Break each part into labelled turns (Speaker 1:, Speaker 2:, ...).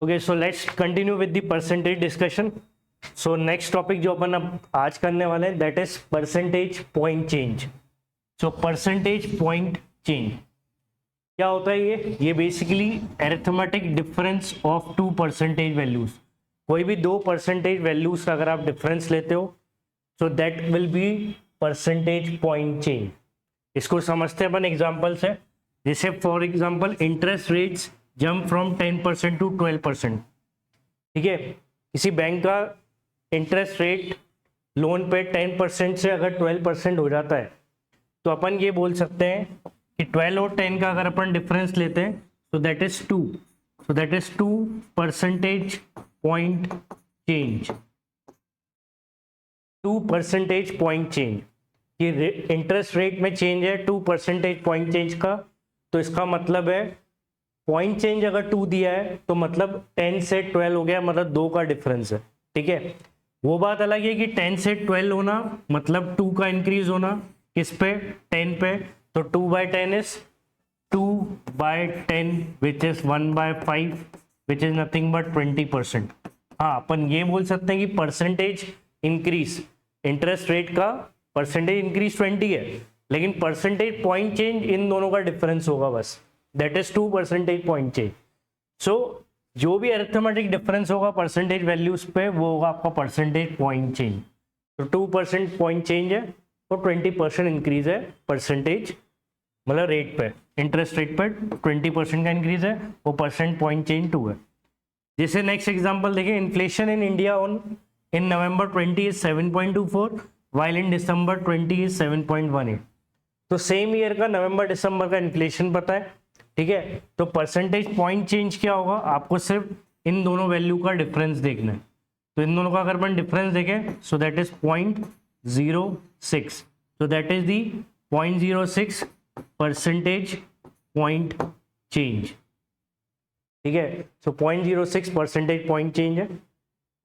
Speaker 1: Okay, so let's continue with the percentage discussion. So next topic जो अपन अब आज करने वाले हैं that is percentage point change. So percentage point change क्या होता है? ये basically arithmetic difference of two percentage values. कोई भी दो परसेंटेज वैल्यूज अगर आप डिफरेंस लेते हो so that will be percentage point change. इसको समझते हैं अपन एग्जाम्पल से। जैसे for example interest rates jump from 10% to 12%। ठीक है, किसी बैंक का इंटरेस्ट रेट लोन पे 10% से अगर 12% हो जाता है तो अपन ये बोल सकते हैं कि 12 और 10 का अगर अपन डिफरेंस लेते हैं तो that is 2। So that is 2 percentage point change. 2 percentage point change. ये इंटरेस्ट रेट में चेंज है 2 परसेंटेज पॉइंट चेंज का, तो इसका मतलब है पॉइंट चेंज अगर 2 दिया है तो मतलब 10 से 12 हो गया, मतलब 2 का डिफरेंस है। ठीक है, वो बात अलग है कि 10 से 12 होना मतलब 2 का इंक्रीज होना किस पे? 10 पे। तो 2/10 is 2/10 which is 1/5 which is nothing but 20%। हाँ, अपन ये बोल सकते हैं कि परसेंटेज इंक्रीज, इंटरेस्ट रेट का परसेंटेज इंक्रीज 20 है, लेकिन परसेंटेज पॉइंट चेंज इन दोनों का डिफरेंस होगा बस, that is 2 percentage point change. So जो भी अरिथमेटिक डिफरेंस होगा परसेंटेज वैल्यूज पे वो होगा आपका परसेंटेज पॉइंट चेंज। तो 2% पॉइंट चेंज है और 20% इंक्रीज है परसेंटेज, मतलब रेट पे, इंटरेस्ट रेट पर 20% का इंक्रीज है, वो परसेंट पॉइंट चेंज 2 है। जैसे नेक्स्ट एग्जांपल देखिए, inflation in India in November 20 is 7.24 while in December 20 is 7.18। तो सेम ईयर का नवंबर दिसंबर का इन्फ्लेशन पता है। ठीक है, तो परसेंटेज पॉइंट चेंज क्या होगा? आपको सिर्फ इन दोनों वैल्यू का डिफरेंस देखना है। तो इन दोनों का अगर अपन डिफरेंस देखें सो that is 0.06। So that is the 0.06 percentage point change. ठीक है, सो 0.06 परसेंटेज पॉइंट चेंज है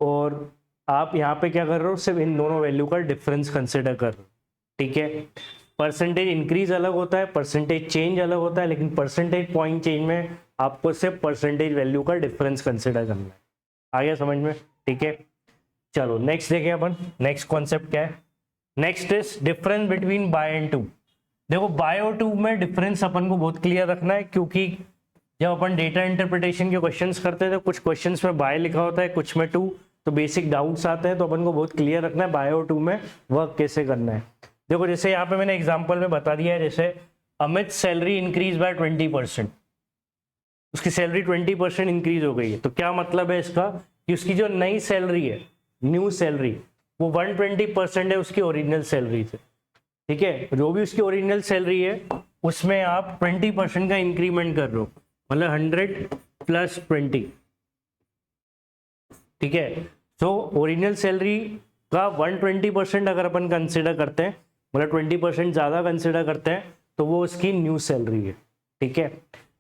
Speaker 1: और आप यहाँ पे क्या कर रहे हो? सिर्फ इन दोनों वैल्यू का डिफरेंस कंसिडर कर रहे हो। ठीक है, परसेंटेज इंक्रीज अलग होता है, परसेंटेज चेंज अलग होता है, लेकिन परसेंटेज पॉइंट चेंज में आपको सिर्फ परसेंटेज वैल्यू का डिफरेंस कंसिडर करना है। आ गया समझ में? ठीक है, चलो नेक्स्ट देखें अपन। नेक्स्ट कॉन्सेप्ट क्या है? Next is difference between by and to. देखो, बाय और टू में डिफरेंस अपन को बहुत क्लियर रखना है, क्योंकि जब अपन डेटा इंटरप्रिटेशन के क्वेश्चंस करते हैं तो कुछ क्वेश्चंस में बाय लिखा होता है, कुछ में टू, तो बेसिक डाउट्स आते हैं, तो अपन को बहुत क्लियर रखना है बाय और टू में वर्क कैसे करना है। देखो, जैसे यहाँ पे मैंने एग्जांपल में बता दिया है, जैसे अमित सैलरी इंक्रीज बाय 20%, उसकी सैलरी 20% इंक्रीज हो गई है। तो क्या मतलब है इसका? कि उसकी जो नई सैलरी है, न्यू सैलरी, वो 120% है उसकी ओरिजिनल सैलरी से। ठीक है, जो भी उसकी ओरिजिनल सैलरी है उसमें आप 20% का इंक्रीमेंट कर रहे हो, मतलब 100 + 20। ठीक है, तो ओरिजिनल सैलरी का 120% अगर अपन कंसिडर करते हैं, मतलब 20% ज़्यादा कंसिडर करते हैं, तो वो उसकी न्यू सैलरी है। ठीक है,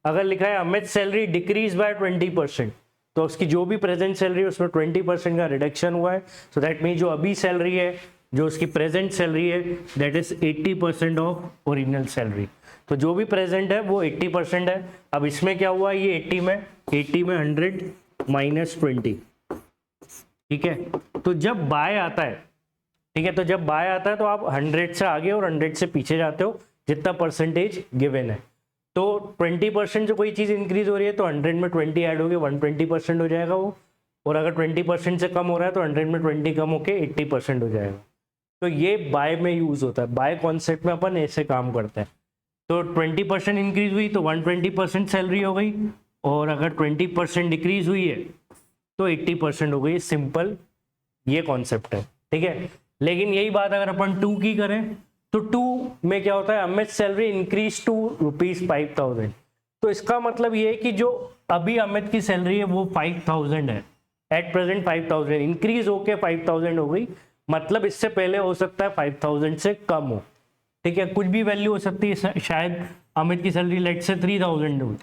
Speaker 1: अगर लिखा है अमित सैलरी डिक्रीज बाय 20%, तो उसकी जो भी प्रेजेंट सैलरी है उसमें 20% का रिडक्शन हुआ है। सो दैट मीन जो अभी सैलरी है, जो उसकी प्रेजेंट सैलरी है, that is 80% of original salary. तो जो भी प्रेजेंट है वो 80% है। अब इसमें क्या हुआ? ये 80 में 100 - 20। ठीक है, तो जब बाय आता है, ठीक है, तो जब बाय आता है तो आप 100 से आगे और 100 से पीछे जाते हो जितना परसेंटेज गिवन है। तो 20% जो कोई चीज़ इंक्रीज हो रही है तो 100 में 20 ऐड हो गए 120% हो जाएगा वो, और अगर 20% से कम हो रहा है तो 100 में 20 कम होके 80% हो जाएगा। तो ये बाय में यूज होता है, बाय कॉन्सेप्ट में अपन ऐसे काम करते हैं। तो 20% इंक्रीज हुई तो 120% सैलरी हो गई, और अगर 20% डिक्रीज हुई है तो 80% हो गई। सिंपल ये कॉन्सेप्ट है। ठीक है, लेकिन यही बात अगर अपन 2 की करें तो 2 में क्या होता है? Amit salary increase to ₹5,000। तो इसका मतलब ये है कि जो अभी अमित की सैलरी है वो 5,000 है, एट प्रेजेंट 5,000, इंक्रीज होके 5,000 हो गई, मतलब इससे पहले हो सकता है 5,000 से कम हो। ठीक है, कुछ भी वैल्यू हो सकती है, शायद अमित की सैलरी लेट से 3,000 हो,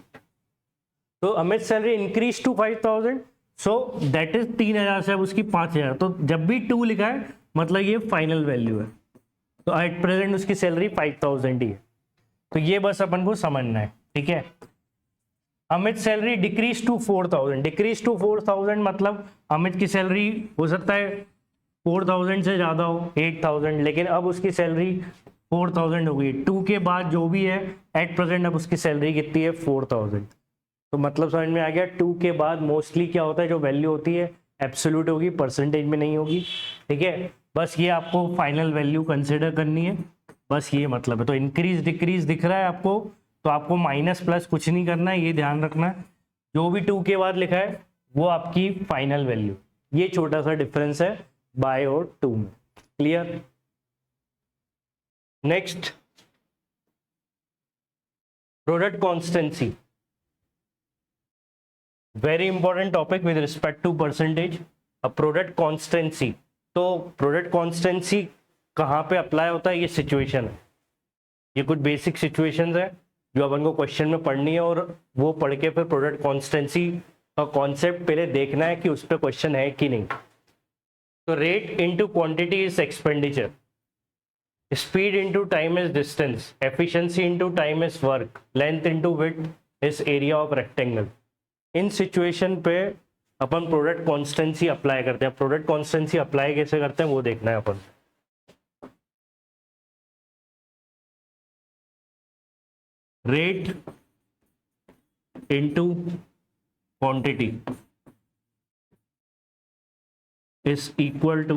Speaker 1: तो Amit salary increase to 5,000, so that is 3,000 से अब उसकी 5,000। तो जब भी 2 लिखा है मतलब ये फाइनल वैल्यू है, तो एट प्रेजेंट उसकी सैलरी 5,000 ही है। तो ये बस अपन को समझना है। ठीक है, Amit salary decrease to 4,000, decrease to 4,000 मतलब अमित की सैलरी हो सकता है 4,000 से ज्यादा हो, 8,000, लेकिन अब उसकी सैलरी 4,000 हो गई। 2 के बाद जो भी है एट प्रेजेंट अब उसकी सैलरी कितनी है, 4,000। तो मतलब समझ में आ गया, 2 के बाद मोस्टली क्या होता है, जो वैल्यू होती है एब्सोल्यूट होगी, परसेंटेज में नहीं होगी। ठीक है, बस ये आपको फाइनल वैल्यू कंसिडर करनी है, बस ये मतलब है। तो इंक्रीज डिक्रीज दिख रहा है आपको, तो आपको माइनस प्लस कुछ नहीं करना है, ये ध्यान रखना है। जो भी 2 के बाद लिखा है वो आपकी फाइनल वैल्यू। ये छोटा सा डिफरेंस है बाय और 2 में। Clear? Next, product constancy, very important topic with respect to percentage. अब प्रोडक्ट कॉन्स्टेंसी, तो प्रोडक्ट कॉन्स्टेंसी कहाँ पे अप्लाई होता है, ये सिचुएशन है, ये कुछ बेसिक सिचुएशंस है जो अपन को क्वेश्चन में पढ़नी है, और वो पढ़ के फिर प्रोडक्ट कॉन्स्टेंसी का कॉन्सेप्ट पहले देखना है कि उस पर क्वेश्चन है कि नहीं। तो rate into quantity is expenditure, speed into time is distance, efficiency into time is work, length into width is area of rectangle. In situation पे अपन प्रोडक्ट कॉन्स्टेंसी अप्लाई करते हैं। प्रोडक्ट कॉन्स्टेंसी अप्लाई कैसे करते हैं वो देखना है अपन। Rate into quantity is equal to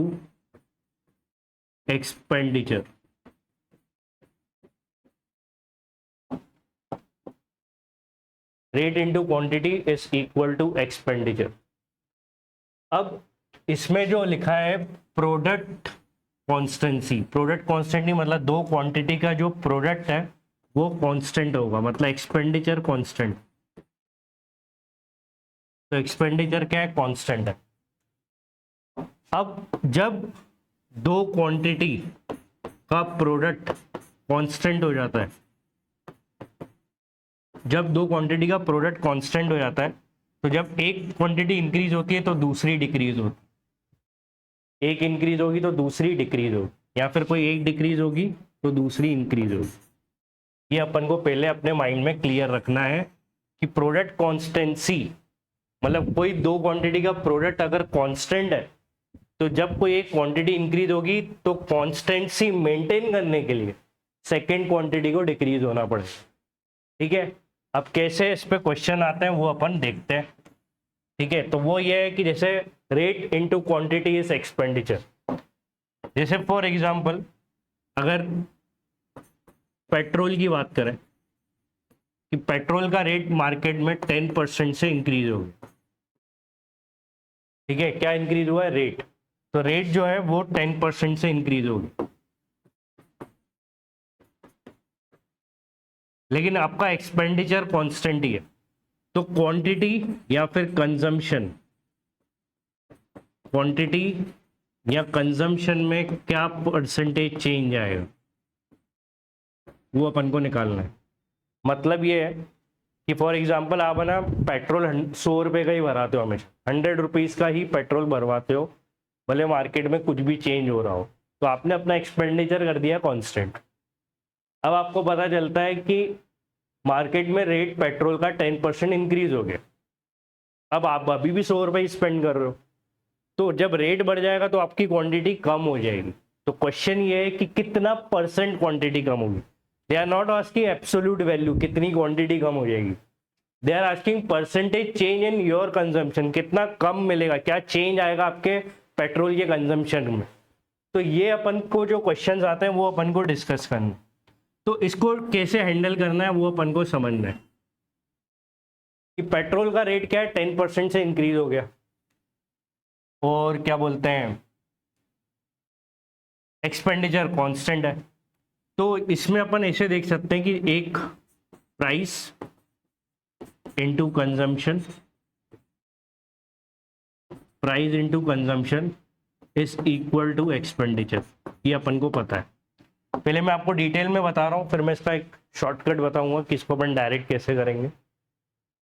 Speaker 1: expenditure. Rate into quantity is equal to expenditure. अब इसमें जो लिखा है प्रोडक्ट कॉन्स्टेंसी, प्रोडक्ट कॉन्स्टेंटी मतलब दो क्वांटिटी का जो प्रोडक्ट है वो कांस्टेंट होगा, मतलब एक्सपेंडिचर कांस्टेंट। तो एक्सपेंडिचर क्या है, कांस्टेंट है। अब जब दो क्वांटिटी का प्रोडक्ट कांस्टेंट हो जाता है, जब दो क्वांटिटी का प्रोडक्ट कांस्टेंट हो जाता है, तो जब एक क्वांटिटी इंक्रीज होती है तो दूसरी डिक्रीज होती है, एक इंक्रीज होगी तो दूसरी डिक्रीज होगी, या फिर कोई एक डिक्रीज होगी तो दूसरी इंक्रीज होगी। ये अपन को पहले अपने माइंड में क्लियर रखना है कि प्रोडक्ट कॉन्स्टेंसी मतलब कोई दो क्वांटिटी का प्रोडक्ट अगर कांस्टेंट है, तो जब कोई एक क्वांटिटी इंक्रीज होगी तो कॉन्स्टेंसी मेंटेन करने के लिए सेकेंड क्वांटिटी को डिक्रीज होना पड़ेगा। ठीक है, अब कैसे इस पे क्वेश्चन आते हैं वो अपन देखते हैं। ठीक है, तो वो ये है कि जैसे rate into quantity is expenditure. जैसे फॉर एग्जांपल अगर पेट्रोल की बात करें कि पेट्रोल का रेट मार्केट में 10% से इंक्रीज हो गया। ठीक है, क्या इंक्रीज हुआ है, रेट। तो रेट जो है वो 10% से इंक्रीज होगी, लेकिन आपका एक्सपेंडिचर कांस्टेंट ही है। तो क्वांटिटी या फिर कंजम्पशन, क्वांटिटी या कंजम्पशन में क्या परसेंटेज चेंज आएगा वो अपन को निकालना है। मतलब ये है कि फॉर एग्जांपल आप ना पेट्रोल 100 रुपये का ही भराते हो, हमेशा 100 रुपीज़ का ही पेट्रोल भरवाते हो, भले मार्केट में कुछ भी चेंज हो रहा हो, तो आपने अपना एक्सपेंडिचर कर दिया कांस्टेंट। अब आपको पता चलता है कि मार्केट में रेट पेट्रोल का 10% इंक्रीज हो गया। अब आप अभी भी 100 रुपये स्पेंड कर रहे हो, तो जब रेट बढ़ जाएगा तो आपकी क्वांटिटी कम हो जाएगी। तो क्वेश्चन ये है कि कितना परसेंट क्वांटिटी कम होगी। They are not asking absolute value, कितनी क्वांटिटी कम हो जाएगी। They are asking percentage change in your consumption, कितना कम मिलेगा, क्या चेंज आएगा आपके पेट्रोल के कंजम्पशन में। तो ये अपन को जो क्वेश्चंस आते हैं वो अपन को डिस्कस करना है। तो इसको कैसे हैंडल करना है वो अपन को समझना है कि पेट्रोल का रेट क्या है, 10% से इंक्रीज हो गया, और क्या बोलते हैं एक्सपेंडिचर कांस्टेंट है। तो इसमें अपन ऐसे देख सकते हैं कि एक price into consumption, price into consumption is equal to expenditure, ये अपन को पता है। पहले मैं आपको डिटेल में बता रहा हूँ, फिर मैं इसका एक शॉर्टकट बताऊंगा कि इसको अपन डायरेक्ट कैसे करेंगे।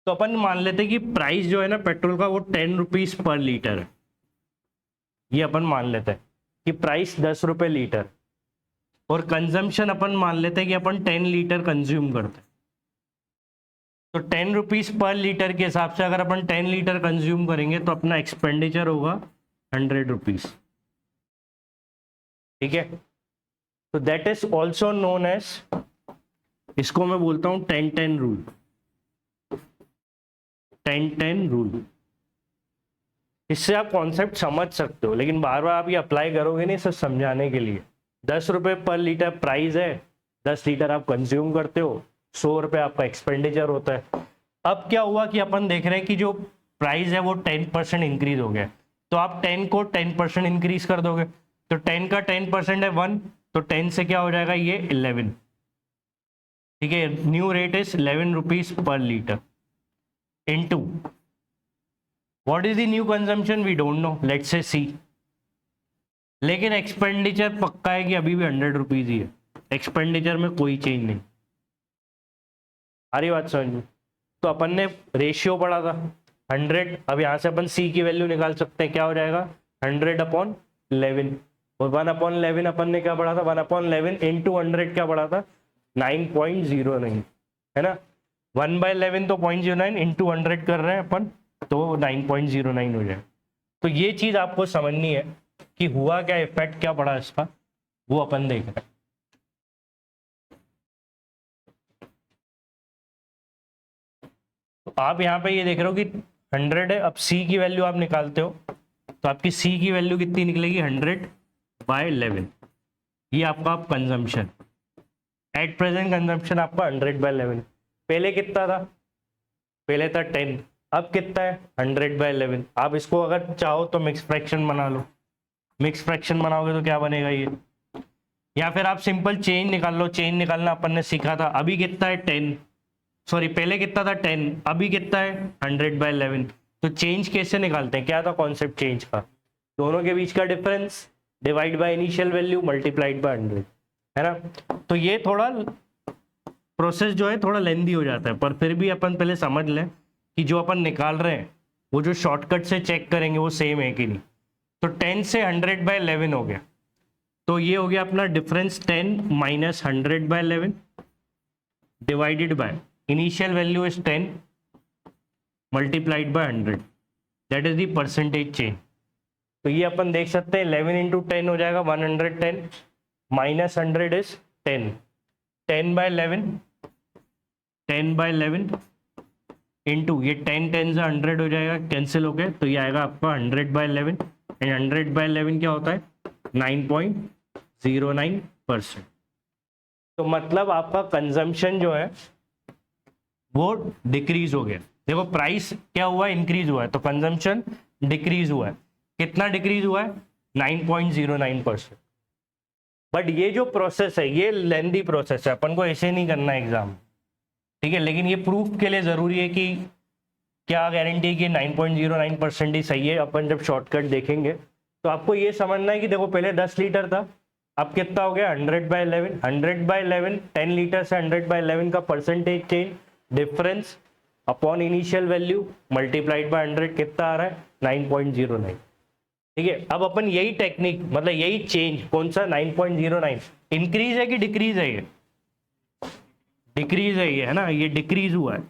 Speaker 1: तो अपन मान लेते हैं कि प्राइस जो है ना पेट्रोल का वो 10 रुपीज पर लीटर है, ये अपन मान लेते हैं कि प्राइस 10 रुपये लीटर, और कंजम्पशन अपन मान लेते हैं कि अपन 10 लीटर कंज्यूम करते हैं। तो 10 रुपीज पर लीटर के हिसाब से अगर अपन 10 लीटर कंज्यूम करेंगे तो अपना एक्सपेंडिचर होगा 100 रुपीज। ठीक है, तो that is also known as, इसको मैं बोलता हूं 10-10 रूल। 10-10 रूल, इससे आप कॉन्सेप्ट समझ सकते हो, लेकिन बार बार आप ये अप्लाई करोगे नहीं सिर्फ समझाने के लिए। 10 रुपए पर लीटर प्राइस है, 10 लीटर आप कंज्यूम करते हो, 100 रुपए आपका एक्सपेंडिचर होता है। अब क्या हुआ कि अपन देख रहे हैं कि जो प्राइस है वो 10% इंक्रीज हो गया, तो आप 10 को 10% इंक्रीज कर दोगे, तो 10 का 10% है 1, तो 10 से क्या हो जाएगा ये 11। ठीक है, new rate is 11 rupees per litre into what is the new consumption, we don't know, let's say see. लेकिन एक्सपेंडिचर पक्का है कि अभी भी 100 रुपीज ही है, एक्सपेंडिचर में कोई चेंज नहीं। आ रही बात समझ में? तो अपन ने रेशियो पढ़ा था 100, अब यहाँ से अपन सी की वैल्यू निकाल सकते हैं, क्या हो जाएगा 100/11, और 1/11 अपन ने क्या पढ़ा था, 1/11 इंटू 100 क्या पढ़ा था 9.09, है ना। 1/11 तो 0.09 इंटू 100 कर रहे हैं अपन, तो 9.09 हो जाए। तो ये चीज आपको समझनी है कि हुआ क्या, इफेक्ट क्या पड़ा इसका, वो अपन देख रहे हैं। तो आप यहाँ पे ये देख रहे हो कि 100 है, अब सी की वैल्यू आप निकालते हो, तो आपकी सी की वैल्यू कितनी निकलेगी 100/11, ये आपका कंजम्पशन एट प्रेजेंट, कंजम्पशन आपका 100/11। पहले कितना था, पहले था 10, अब कितना है 100/11। आप इसको अगर चाहो तो मिक्स फ्रैक्शन बना लो, मिक्स फ्रैक्शन बनाओगे तो क्या बनेगा ये, या फिर आप सिंपल चेंज निकाल लो, चेंज निकालना अपन ने सीखा था। अभी कितना है 10, सॉरी पहले कितना था 10, अभी कितना है 100/11। तो चेंज कैसे निकालते हैं, क्या था कॉन्सेप्ट चेंज का, दोनों के बीच का difference divide by initial value multiplied by 100, है ना। तो ये थोड़ा प्रोसेस जो है थोड़ा लेंदी हो जाता है, पर फिर भी अपन पहले समझ लें कि जो अपन निकाल रहे हैं वो जो शॉर्टकट से चेक करेंगे वो सेम है कि नहीं। तो 10 से 100/11 हो गया, तो ये हो गया अपना difference 10 minus 100/11 divided by initial value is 10 multiplied by 100, that is the percentage change. तो ये अपन देख सकते हैं 11 इंटू 10 हो जाएगा 110, माइनस 100 इज 10, 10/11 इंटू ये 10 से 100 हो जाएगा, कैंसिल हो गया, तो ये आएगा आपका 100/11, एंड 100/11 क्या होता है 9.09%। तो मतलब आपका कंजम्पशन जो है वो डिक्रीज हो गया। देखो प्राइस क्या हुआ, इंक्रीज हुआ है, तो कंजम्पशन डिक्रीज हुआ है। कितना डिक्रीज हुआ है 9.09%। बट ये जो प्रोसेस है ये लेंदी प्रोसेस है, अपन को ऐसे नहीं करना एग्जाम, ठीक है। लेकिन ये प्रूफ के लिए जरूरी है कि क्या गारंटी है कि 9.09% ही सही है। अपन जब शॉर्टकट देखेंगे तो आपको ये समझना है कि देखो पहले 10 लीटर था, अब कितना हो गया 100/11, 100/11 10 लीटर से 100/11 का percentage change difference upon initial value multiplied by 100 कितना आ रहा है 9.09। ठीक है, अब अपन यही टेक्निक मतलब यही चेंज कौन सा 9.09 इंक्रीज है कि डिक्रीज है, ये डिक्रीज है ये, है ना, ये डिक्रीज हुआ है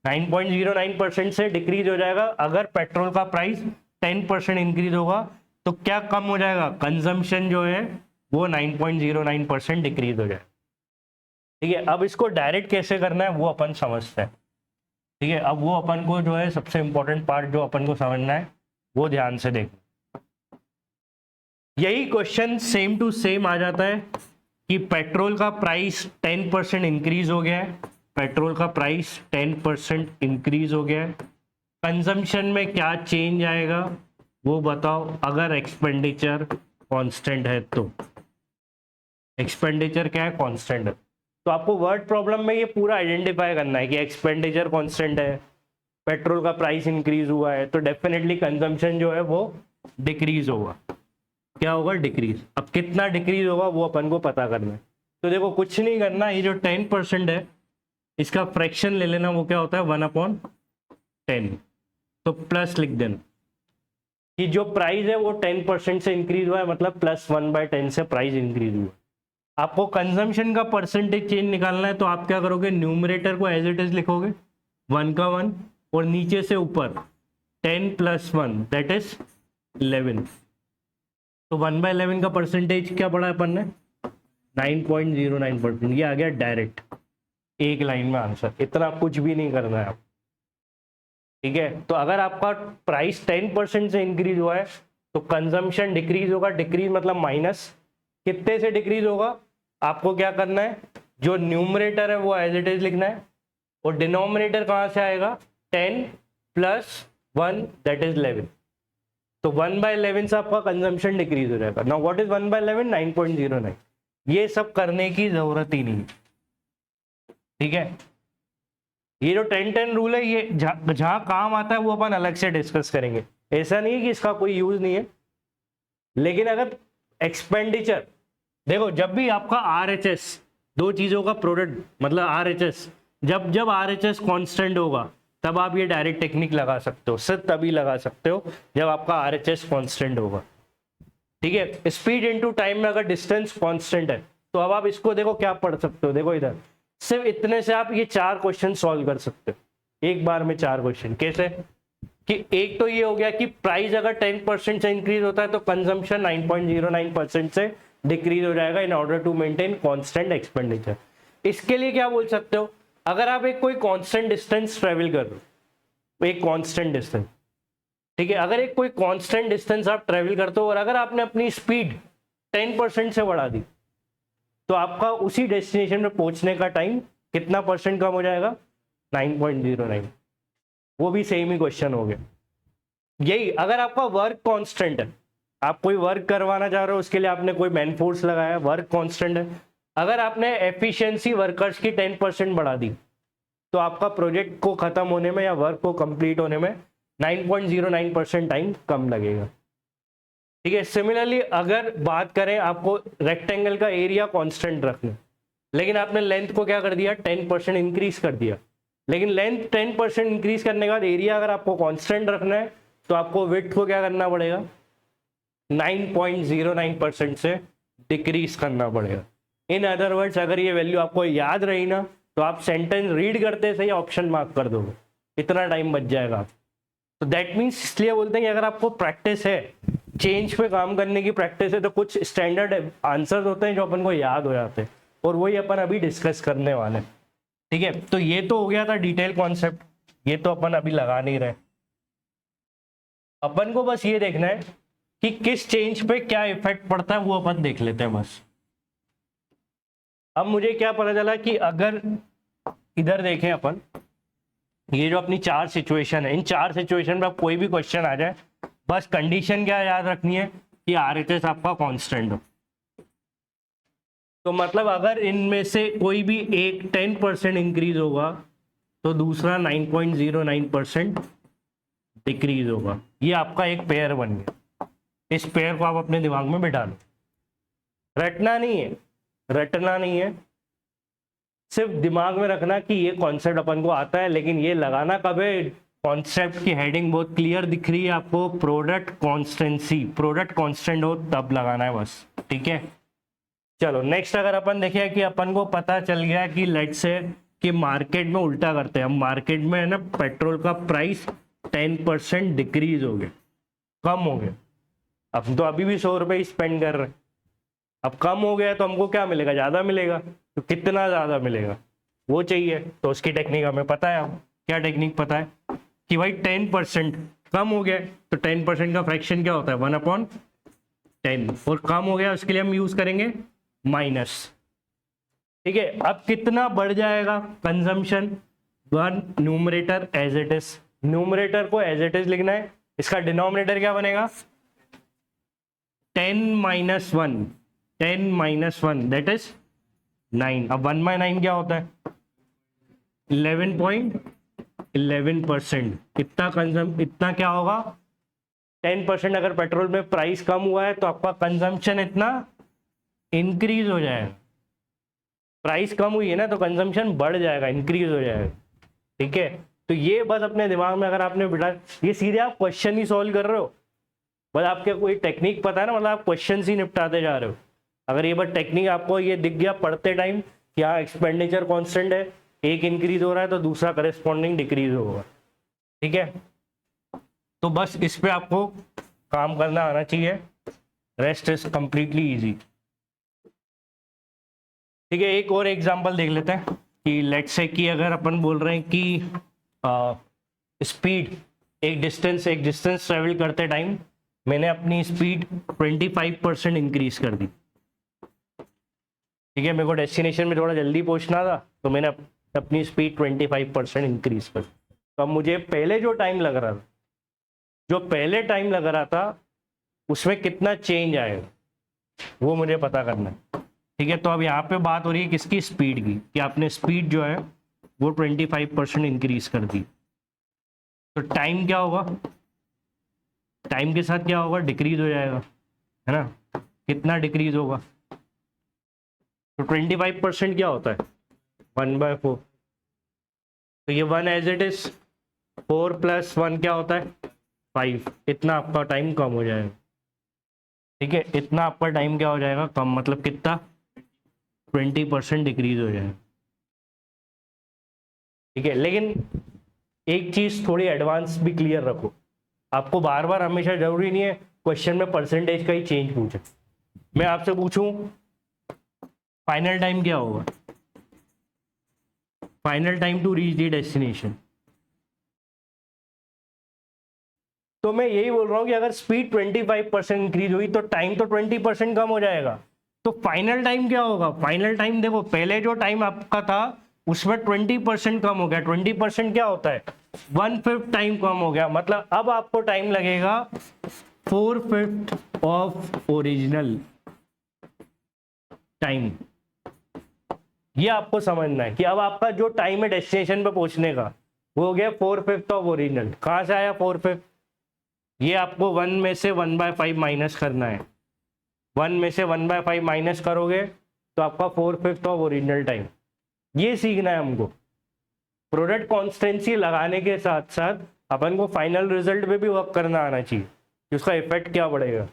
Speaker 1: 9.09% से डिक्रीज हो जाएगा। अगर पेट्रोल का प्राइस 10% इंक्रीज होगा तो क्या कम हो जाएगा, कंजम्पशन जो है वो 9.09% डिक्रीज हो जाए। ठीक है, अब इसको डायरेक्ट कैसे करना है वो अपन समझते हैं। ठीक है, अब वो अपन को जो है सबसे इंपॉर्टेंट पार्ट जो अपन को समझना है वो ध्यान से देखना। यही क्वेश्चन सेम टू सेम आ जाता है कि पेट्रोल का प्राइस 10% इंक्रीज हो गया है, पेट्रोल का प्राइस 10% इंक्रीज हो गया है, कंजम्पशन में क्या चेंज आएगा वो बताओ। अगर एक्सपेंडिचर कांस्टेंट है तो, एक्सपेंडिचर क्या है कांस्टेंट है, तो आपको वर्ड प्रॉब्लम में ये पूरा आइडेंटिफाई करना है कि एक्सपेंडिचर कांस्टेंट है, पेट्रोल का प्राइस इंक्रीज हुआ है, तो डेफिनेटली कंजम्पशन जो है वो डिक्रीज होगा। क्या होगा डिक्रीज। अब कितना डिक्रीज होगा वो अपन को पता करना है। तो देखो कुछ नहीं करना, ये जो 10% है इसका फ्रैक्शन ले लेना, वो क्या होता है 1/10, तो प्लस लिख देना कि जो प्राइस है वो 10% से इंक्रीज हुआ है, मतलब +1/10 से प्राइस इंक्रीज हुआ। आपको कंजम्पशन का परसेंटेज चेंज निकालना है तो आप क्या करोगे, न्यूमरेटर को एज इट इज लिखोगे 1 का 1 और नीचे से ऊपर 10 + 1 दैट इज 11। तो 1/11 का परसेंटेज क्या पढ़ा है अपन ने, 9.09%। ये आ गया डायरेक्ट एक लाइन में आंसर, इतना कुछ भी नहीं करना है आप, ठीक है। तो अगर आपका प्राइस 10% से इंक्रीज हुआ है तो कंजम्पशन डिक्रीज होगा, डिक्रीज मतलब माइनस, कितने से डिक्रीज होगा, आपको क्या करना है, जो न्यूमरेटर है वो एज इट इज लिखना है और डिनोमिनेटर कहाँ से आएगा, 10 + 1 दैट इज 11। तो 1/11 से आपका कंजम्पशन डिक्रीज हो जाएगा। Now what is 1/11, 9.09। ये सब करने की जरूरत ही नहीं, ठीक है। ये जो 10-10 रूल है ये जहां काम आता है वो अपन अलग से डिस्कस करेंगे, ऐसा नहीं है कि इसका कोई यूज नहीं है। लेकिन अगर एक्सपेंडिचर देखो, जब भी आपका RHS, दो चीजों का प्रोडक्ट मतलब RHS, जब RHS कांस्टेंट होगा तब आप ये डायरेक्ट टेक्निक लगा सकते हो, सिर्फ तभी लगा सकते हो जब आपका RHS कांस्टेंट होगा, ठीक है। स्पीड इनटू टाइम में अगर डिस्टेंस कांस्टेंट है तो अब आप इसको देखो क्या पढ़ सकते हो, देखो इधर सिर्फ इतने से आप ये 4 क्वेश्चन सॉल्व कर सकते हो एक बार में। 4 क्वेश्चन कैसे, कि एक तो ये हो गया कि प्राइस अगर 10% से इंक्रीज होता है तो कंजम्पशन 9.09% से डिक्रीज हो जाएगा in order to maintain constant expenditure. इसके लिए क्या बोल सकते हो, अगर आप एक कोई कांस्टेंट डिस्टेंस ट्रेवल कर रहे हो, एक कांस्टेंट डिस्टेंस, ठीक है, अगर एक कोई कांस्टेंट डिस्टेंस आप ट्रेवल करते हो और अगर आपने अपनी स्पीड 10% से बढ़ा दी तो आपका उसी डेस्टिनेशन में पहुंचने का टाइम कितना परसेंट कम हो जाएगा, 9.09। वो भी सेम ही क्वेश्चन हो गया। यही अगर आपका वर्क कांस्टेंट है, आप कोई वर्क करवाना चाह रहे हो, उसके लिए आपने कोई मैन फोर्स लगाया, वर्क कांस्टेंट है, अगर आपने एफिशिएंसी वर्कर्स की 10% बढ़ा दी तो आपका प्रोजेक्ट को खत्म होने में या वर्क को कंप्लीट होने में 9.09% टाइम कम लगेगा, ठीक है। सिमिलरली अगर बात करें आपको रेक्टेंगल का एरिया कांस्टेंट रखना, लेकिन आपने लेंथ को क्या कर दिया, 10% इंक्रीज कर दिया, लेकिन लेंथ 10% इंक्रीज करने के बाद एरिया अगर आपको कांस्टेंट रखना है तो आपको विड्थ को क्या करना पड़ेगा, 9.09% से डिक्रीज करना पड़ेगा। इन अदर वर्ड्स अगर ये वैल्यू आपको याद रही ना तो आप सेंटेंस रीड करते सही ऑप्शन मार्क कर दोगे, इतना टाइम बच जाएगा। तो दैट मीन्स इसलिए बोलते हैं कि अगर आपको प्रैक्टिस है, चेंज पे काम करने की प्रैक्टिस है, तो कुछ स्टैंडर्ड आंसर्स होते हैं जो अपन को याद हो जाते हैं और वही अपन अभी डिस्कस करने वाले हैं, ठीक है। तो ये तो हो गया था डिटेल कॉन्सेप्ट, ये तो अपन अभी लगा नहीं रहे। अपन को बस ये देखना है कि किस चेंज पे क्या इफेक्ट पड़ता है, वो अपन देख लेते हैं बस। अब मुझे क्या पता चला कि अगर इधर देखें अपन, ये जो अपनी 4 सिचुएशन है, इन 4 सिचुएशन में कोई भी क्वेश्चन आ जाए, बस कंडीशन क्या याद रखनी है कि RHS आपका कांस्टेंट हो। तो मतलब अगर इनमें से कोई भी एक 10% इंक्रीज होगा तो दूसरा 9.09% डिक्रीज होगा। ये आपका एक पेयर बन गया, इस पेयर को आप अपने दिमाग में बिठा लो, रटना नहीं है, रटना नहीं है, सिर्फ दिमाग में रखना कि ये कॉन्सेप्ट अपन को आता है, लेकिन ये लगाना कब है, कॉन्सेप्ट की हेडिंग बहुत क्लियर दिख रही है आपको, प्रोडक्ट कॉन्स्टेंसी, प्रोडक्ट कांस्टेंट हो तब लगाना है बस, ठीक है। चलो नेक्स्ट अगर अपन देखें कि अपन को पता चल गया कि लेट्स से कि मार्केट में उल्टा करते हैं हम, मार्केट में है ना पेट्रोल का प्राइस 10% डिक्रीज हो गया, कम हो गया, अब तो अभी भी 100 रुपये स्पेंड कर रहे हैं, अब कम हो गया तो हमको क्या मिलेगा, ज्यादा मिलेगा, तो कितना ज्यादा मिलेगा वो चाहिए, तो उसकी टेक्निक हमें पता है। हम क्या टेक्निक पता है कि भाई 10% कम हो गया तो 10% का फ्रैक्शन क्या होता है, 1/10, और कम हो गया उसके लिए हम यूज करेंगे माइनस, ठीक है। अब कितना बढ़ जाएगा consumption, 1 numerator as it is, numerator को एज इट इज लिखना है, इसका डिनोमिनेटर क्या बनेगा, 10 - 1, 10 - 1 दैट इज 9। अब 1/9 क्या होता है, 11.11%। इतना क्या होगा, 10% अगर पेट्रोल में प्राइस कम हुआ है तो आपका कंजम्पशन इतना इंक्रीज हो जाएगा, प्राइस कम हुई है ना तो कंजम्पशन बढ़ जाएगा, इंक्रीज हो जाएगा, ठीक है। तो ये बस अपने दिमाग में अगर आपने बिठा, ये सीधे आप क्वेश्चन ही सॉल्व कर रहे हो, बस आपके कोई टेक्निक पता है ना, मतलब आप क्वेश्चन ही निपटाते जा रहे हो, अगर ये बार टेक्निक आपको ये दिख गया पढ़ते टाइम कि हाँ एक्सपेंडिचर कांस्टेंट है, एक इंक्रीज हो रहा है तो दूसरा करस्पॉन्डिंग डिक्रीज होगा, ठीक है। तो बस इस पे आपको काम करना आना चाहिए, रेस्ट इज कंप्लीटली इजी, ठीक है। एक और एग्जांपल देख लेते हैं कि लेट्स से कि अगर अपन बोल रहे हैं कि स्पीड एक डिस्टेंस ट्रेवल करते टाइम मैंने अपनी स्पीड 25% इंक्रीज कर दी, ठीक है। मेरे को डेस्टिनेशन में थोड़ा जल्दी पहुंचना था तो मैंने अपनी स्पीड 25% इंक्रीज कर दी। तो अब मुझे पहले जो टाइम लग रहा था उसमें कितना चेंज आएगा वो मुझे पता करना है, ठीक है। तो अब यहाँ पे बात हो रही है किसकी, स्पीड की, कि आपने स्पीड जो है वो 25% इंक्रीज कर दी। तो टाइम क्या होगा, टाइम के साथ क्या होगा, डिक्रीज हो जाएगा, है ना। कितना डिक्रीज होगा, तो 25% क्या होता है 1/4, तो ये 1 एज इट इज, 4 + 1 क्या होता है 5, इतना आपका टाइम कम हो जाएगा, ठीक है। इतना आपका टाइम क्या हो जाएगा कम, मतलब कितना 20% डिक्रीज हो जाएगा, ठीक है। लेकिन एक चीज थोड़ी एडवांस भी क्लियर रखो, आपको बार बार हमेशा जरूरी नहीं है क्वेश्चन में परसेंटेज का ही चेंज पूछे। मैं आपसे पूछूं फाइनल टाइम क्या होगा, final time to reach the destination, तो मैं यही बोल रहा हूं कि अगर स्पीड 25% इंक्रीज हुई तो टाइम तो 20% कम हो जाएगा। तो फाइनल टाइम क्या होगा, फाइनल टाइम देखो पहले जो टाइम आपका था उसमें 20% कम हो गया, 20% क्या होता है 1/5 टाइम कम हो गया, मतलब अब आपको टाइम लगेगा 4/5 ऑफ ओरिजिनल टाइम। ये आपको समझना है कि अब आपका जो टाइम है डेस्टिनेशन पे पहुंचने का वो हो गया 4/5 ऑफ ओरिजिनल। कहां से आया 4/5, ये आपको 1 में से 1/5 माइनस करना है, 1 में से 1/5 माइनस करोगे तो आपका 4/5 ऑफ ओरिजिनल टाइम। ये सीखना है हमको, प्रोडक्ट कॉन्स्टेंसी लगाने के साथ साथ अपन को फाइनल रिजल्ट पे भी वर्क करना आना चाहिए कि उसका इफेक्ट क्या पड़ेगा।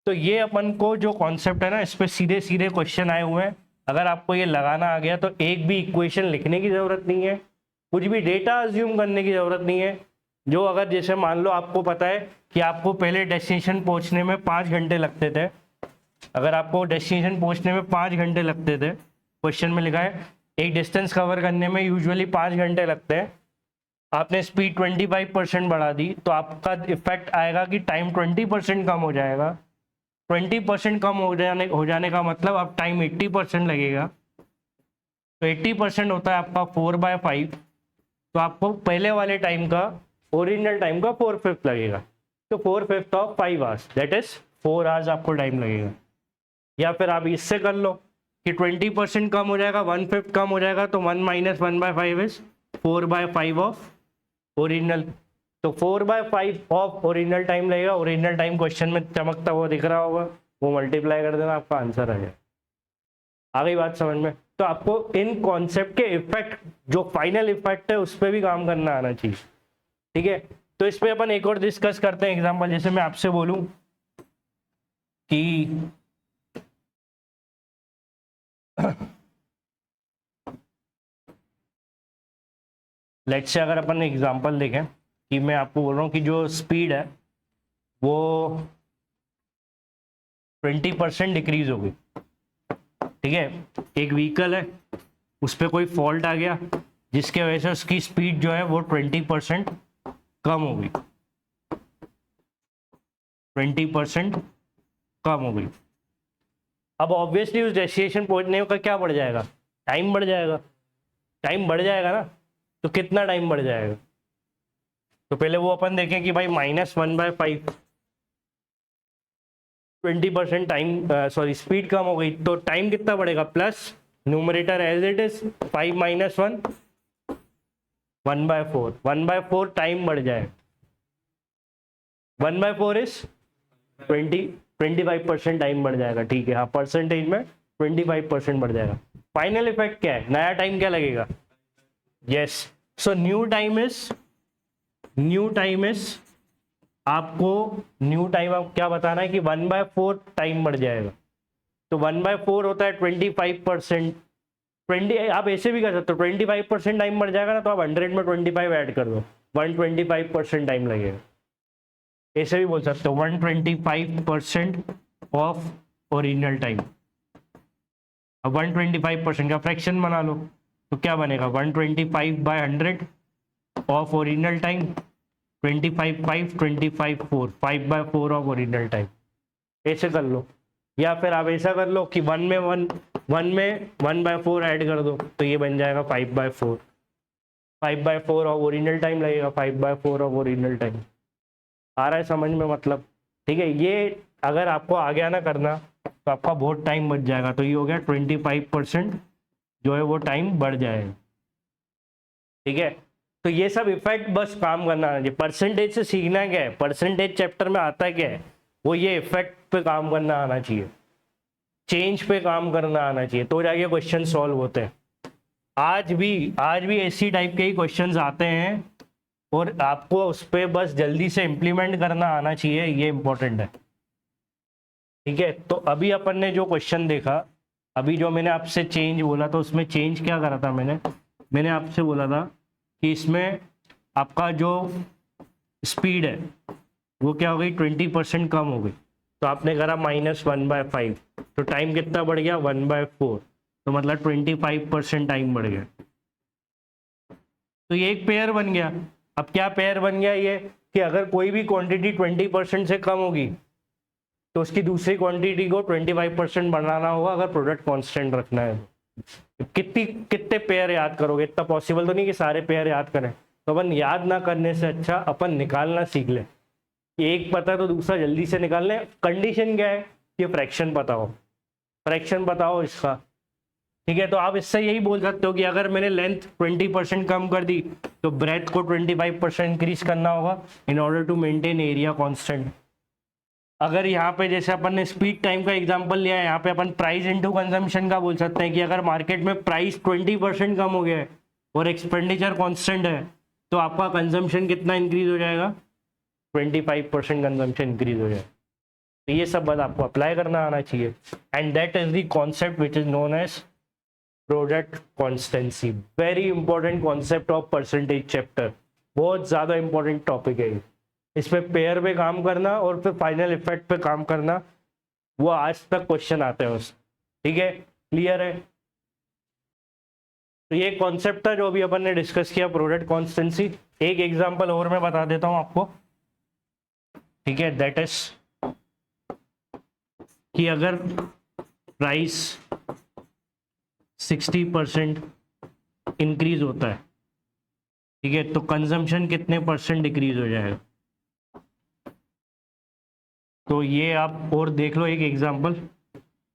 Speaker 1: तो ये अपन को जो कॉन्सेप्ट है ना इस पे सीधे सीधे क्वेश्चन आए हुए हैं, अगर आपको ये लगाना आ गया तो एक भी इक्वेशन लिखने की जरूरत नहीं है, कुछ भी डेटा अज्यूम करने की जरूरत नहीं है। जो अगर जैसे मान लो आपको पता है कि आपको पहले डेस्टिनेशन पहुंचने में 5 घंटे लगते थे, अगर आपको डेस्टिनेशन पहुंचने में 5 घंटे लगते थे, क्वेश्चन में लिखा है एक डिस्टेंस कवर करने में यूजुअली 5 घंटे लगते हैं, आपने स्पीड 25% बढ़ा दी तो आपका इफेक्ट आएगा कि टाइम 20% कम हो जाएगा। 20% कम हो जाने का मतलब अब टाइम 80% लगेगा, तो 80% होता है आपका 4/5, तो आपको पहले वाले टाइम का ओरिजिनल टाइम का 4/5 लगेगा, तो 4/5 of 5 hours that is 4 hours आपको टाइम लगेगा। या फिर आप इससे कर लो कि 20% कम हो जाएगा, 1/5 कम हो जाएगा, तो 1 - 1/5 इज 4/5 ऑफ ओरिजिनल, तो 4/5 ऑफ ओरिजिनल टाइम लगेगा। ओरिजिनल टाइम क्वेश्चन में चमकता हुआ दिख रहा होगा, वो मल्टीप्लाई कर देना, आपका आंसर आ जाए। आ गई बात समझ में। तो आपको इन कॉन्सेप्ट के इफेक्ट, जो फाइनल इफेक्ट है उस पर भी काम करना आना चाहिए, ठीक है। तो इस पे अपन एक और डिस्कस करते हैं एग्जांपल। जैसे मैं आपसे बोलूं कि लेट्स से अगर अपन एग्जांपल देखें कि मैं आपको बोल रहा हूँ कि जो स्पीड है वो 20% डिक्रीज हो गई, ठीक है। एक व्हीकल है उस पर कोई फॉल्ट आ गया जिसके वजह से उसकी स्पीड जो है वो 20% कम हो गई, 20% कम हो गई। अब ऑब्वियसली उस डेस्टिनेशन पहुंचने का क्या बढ़ जाएगा, टाइम बढ़ जाएगा। टाइम बढ़ जाएगा ना, तो कितना टाइम बढ़ जाएगा, तो पहले वो अपन देखें कि भाई -1/5 20% टाइम सॉरी स्पीड कम हो गई, तो टाइम कितना बढ़ेगा, plus numerator as it is 5 - 1 1/4, 1/4 time बढ़ जाए, 1/4 इज 25% टाइम बढ़ जाएगा, ठीक है। हाँ परसेंटेज में 25% बढ़ जाएगा। फाइनल इफेक्ट क्या है, नया टाइम क्या लगेगा, yes. So new time is आपको न्यू टाइम आप क्या बताना है कि 1/4 टाइम बढ़ जाएगा। तो 1/4 होता है 25%। 20 आप ऐसे भी कर सकते हो, 25% टाइम बढ़ जाएगा ना, तो आप 100 में 25 ऐड कर दो, 125% टाइम लगेगा। ऐसे भी बोल सकते हो 125% ऑफ ओरिजिनल टाइम। अब 125% का फ्रैक्शन बना लो, तो क्या बनेगा 125/100 of original time, 25 5 25 4 5/4 of original time. ऐसे कर लो, या फिर आप ऐसा कर लो कि 1/4 ऐड कर दो, तो ये बन जाएगा 5/4। 5/4 ऑफ ओरिजिनल टाइम लगेगा, 5/4 ऑफ ओरिजिनल टाइम। आ रहा है समझ में मतलब? ठीक है, ये अगर आपको आ गया ना करना तो आपका बहुत टाइम बच जाएगा। तो ये हो गया 25% जो है वो टाइम बढ़ जाएगा। ठीक है, तो ये सब इफेक्ट बस काम करना है। परसेंटेज से सीखना क्या है, परसेंटेज चैप्टर में आता क्या है, वो ये इफेक्ट पे काम करना आना चाहिए, चेंज पे काम करना आना चाहिए, तो जाके क्वेश्चन सॉल्व होते हैं। आज भी ऐसी टाइप के ही क्वेश्चंस आते हैं, और आपको उस पर बस जल्दी से इम्प्लीमेंट करना आना चाहिए, ये इंपॉर्टेंट है। ठीक है, तो अभी अपन ने जो क्वेश्चन देखा, अभी जो मैंने आपसे चेंज बोला, तो उसमें चेंज क्या करा था मैंने आपसे बोला था कि इसमें आपका जो स्पीड है वो क्या हो गई, 20% कम हो गई। तो आपने करा -1/5, तो टाइम कितना बढ़ गया 1/4, तो मतलब 25% टाइम बढ़ गया। तो ये एक पेयर बन गया। अब क्या पेयर बन गया ये, कि अगर कोई भी क्वांटिटी 20% से कम होगी तो उसकी दूसरी क्वांटिटी को 25% बढ़ाना होगा, अगर प्रोडक्ट कांस्टेंट रखना है तो। कितने पेयर याद करोगे, इतना पॉसिबल तो नहीं कि सारे पेयर याद करें। तो अपन याद ना करने से अच्छा अपन निकालना सीख लें, एक पता है तो दूसरा जल्दी से निकाल लें। कंडीशन क्या है कि फ्रैक्शन पता हो, फ्रैक्शन बताओ इसका। ठीक है, तो आप इससे यही बोल सकते हो कि अगर मैंने लेंथ 20% कम कर दी तो ब्रेथ को 25% इंक्रीज करना होगा in order to maintain area constant. अगर यहाँ पे जैसे अपन ने स्पीड टाइम का एग्जांपल लिया है, यहाँ पे अपन प्राइस इनटू कंजम्पशन का बोल सकते हैं कि अगर मार्केट में प्राइस 20% कम हो गया है और एक्सपेंडिचर कांस्टेंट है, तो आपका कंजम्पशन कितना इंक्रीज हो जाएगा, 25% कंजम्पशन इंक्रीज हो जाएगा। तो ये सब बात आपको अप्लाई करना आना चाहिए, and that is the concept which is known as product constancy. Very important concept of percentage chapter, बहुत ज्यादा इंपॉर्टेंट टॉपिक है। इस पे पेयर पे काम करना और फिर फाइनल इफेक्ट पे काम करना, वो आज तक क्वेश्चन आते हैं उससे। ठीक है, क्लियर है? तो ये कॉन्सेप्ट था जो अभी अपन ने डिस्कस किया, प्रोडक्ट कॉन्स्टेंसी। एक एग्जांपल और मैं बता देता हूं आपको। ठीक है, दैट इज कि अगर प्राइस 60% इंक्रीज होता है, ठीक है, तो कंजम्पशन कितने % डिक्रीज हो जाएगा। तो ये आप और देख लो एक एग्जांपल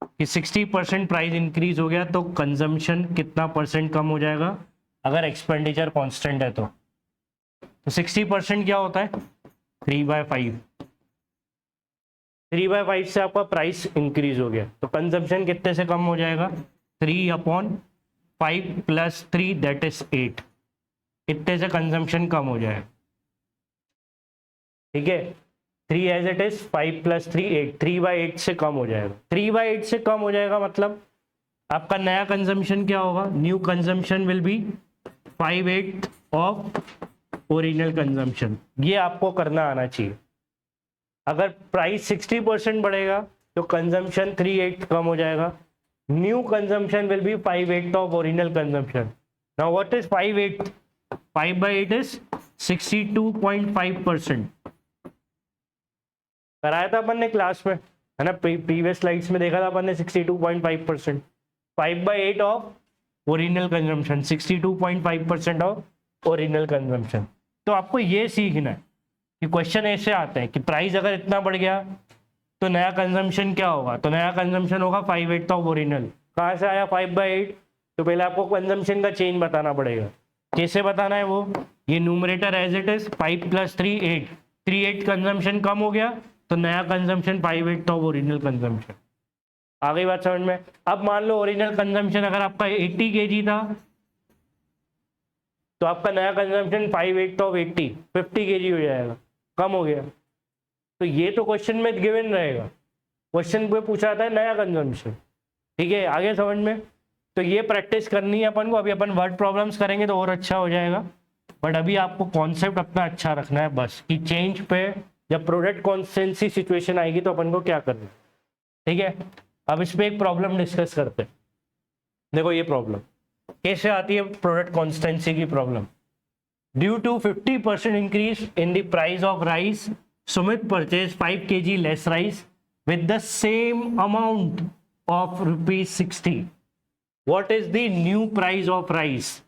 Speaker 1: कि 60% प्राइस इंक्रीज हो गया तो कंजम्पशन कितना % कम हो जाएगा अगर एक्सपेंडिचर कांस्टेंट है। तो 60% क्या होता है, 3/5। 3/5 से आपका प्राइस इंक्रीज हो गया तो कंजम्पशन कितने से कम हो जाएगा, 3/5 + 3 दैट इज 8। इतने से कंजम्पशन कम हो जाएगा। ठीक है, 3 एज इट इज, 5 + 3 8, 3/8 से कम हो जाएगा। 3/8 से कम हो जाएगा मतलब आपका नया कंजम्पशन क्या होगा, new consumption will be 5/8 of original consumption. ये आपको करना आना चाहिए। अगर प्राइस 60% बढ़ेगा तो कंजम्पशन 3/8 कम हो जाएगा, new consumption will be 5/8 of original consumption. Now what is 5/8? 5/8 is 62.5%। कराया था अपन ने क्लास में, है ना, प्रीवियस स्लाइड्स में देखा था अपन ने 62.5%। 5/8 of original consumption, 62.5% of original consumption. तो आपको ये सीखना है कि क्वेश्चन ऐसे आते हैं कि प्राइस अगर इतना बढ़ गया तो नया कंजम्पशन क्या होगा, तो नया कंजम्पशन होगा 5/8 ऑफ ओरिजिनल। कहाँ से आया 5/8? तो पहले आपको कंजम्पशन का चेंज बताना पड़ेगा। कैसे बताना है वो, ये numerator as it is 5 + 3 8, 3/8 consumption कम हो गया तो नया कंजम्पशन 5/8 ऑफ ओरिजिनल कंजम्पशन। आ गई बात समझ में? अब मान लो ओरिजिनल कंजम्पशन अगर आपका 80 kg था तो आपका नया कंजम्पशन 5/8 ऑफ 80 50 kg हो जाएगा, कम हो गया। तो ये तो क्वेश्चन में गिवन रहेगा, क्वेश्चन पे पूछा था नया कंजम्पशन, ठीक है, आगे समझ में? तो ये प्रैक्टिस करनी है अपन को। अभी अपन वर्ड प्रॉब्लम्स करेंगे तो और अच्छा हो जाएगा, बट अभी आपको कॉन्सेप्ट अपना अच्छा रखना है बस, कि चेंज पे जब प्रोडक्ट कॉन्स्टेंसी सिचुएशन आएगी तो अपन को क्या करना है। ठीक है, अब इस पे एक प्रॉब्लम डिस्कस करते हैं। देखो ये प्रॉब्लम कैसे आती है, प्रोडक्ट कॉन्स्टेंसी की problem. Due to 50% increase in the price of rice, Sumit purchase 5 kg less rice with the same amount of ₹60। What is the new price of rice?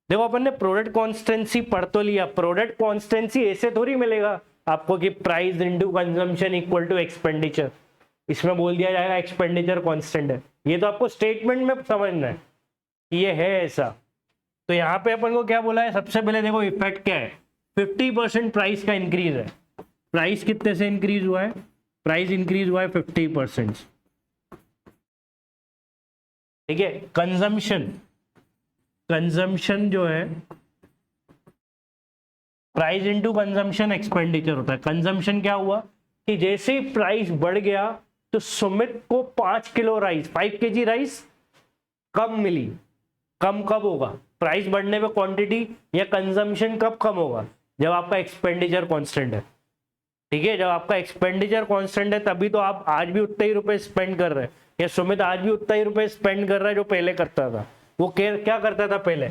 Speaker 1: देखो अपन ने प्रोडक्ट कॉन्स्टेंसी पढ़ तो लिया, प्रोडक्ट कॉन्स्टेंसी ऐसे थोड़ी मिलेगा आपको कि price into consumption equal to expenditure. इसमें बोल दिया जाएगा एक्सपेंडिचर कांस्टेंट है, ये तो आपको स्टेटमेंट में समझना है कि ये है ऐसा। तो यहाँ पे अपन को क्या बोला है, सबसे पहले देखो इफेक्ट क्या है, 50% प्राइस का इंक्रीज है। प्राइस कितने से इंक्रीज हुआ है? प्राइस इंक्रीज हुआ है 50%। ठीक है, कंजम्पशन, कंजम्पशन जो है प्राइस इनटू कंजम्पशन एक्सपेंडिचर होता है। कंजम्पशन क्या हुआ कि जैसे ही प्राइस बढ़ गया तो सुमित को 5 किलो राइस, 5 kg राइस कम मिली। कम कब होगा? प्राइस बढ़ने पे क्वांटिटी या कंजम्पशन कब कम होगा? जब आपका एक्सपेंडिचर कांस्टेंट है। ठीक है, जब आपका एक्सपेंडिचर कांस्टेंट है तभी तो आप आज भी उतने ही रुपए स्पेंड कर रहे हैं, या सुमित आज भी उतना ही रुपए स्पेंड कर रहा है जो पहले करता था। वो क्या करता था पहले?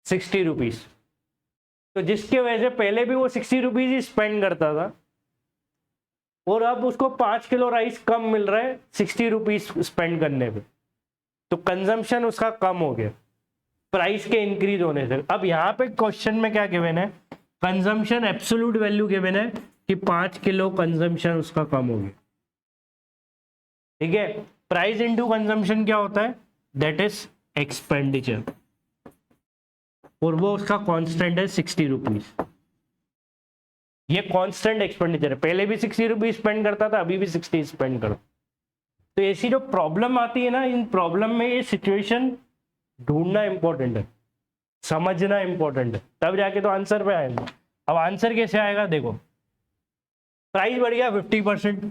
Speaker 1: 60 रुपीज। तो जिसके वजह से पहले भी वो 60 रुपीज ही स्पेंड करता था, और अब उसको 5 किलो राइस कम मिल रहा है 60 रुपीज स्पेंड करने पे, तो कंजम्पशन उसका कम हो गया प्राइस के इंक्रीज होने से। अब यहाँ पे क्वेश्चन में क्या गिवन है, कंजम्पशन एब्सोल्यूट वैल्यू गिवन है कि 5 किलो कंजम्पशन उसका कम हो गया। ठीक है, प्राइस इनटू कंजम्पशन क्या होता है? दैट इज एक्सपेंडिचर, और वो उसका कांस्टेंट है 60 रुपीज। ये कांस्टेंट एक्सपेंडिचर है, पहले भी 60 रुपीज स्पेंड करता था, अभी भी 60 स्पेंड करता। तो ऐसी जो प्रॉब्लम आती है ना, इन प्रॉब्लम में ये सिचुएशन ढूंढना इंपॉर्टेंट है, समझना इंपॉर्टेंट है, तब जाके तो आंसर पे आएगा। अब आंसर कैसे आएगा? देखो प्राइस बढ़ गया 50%,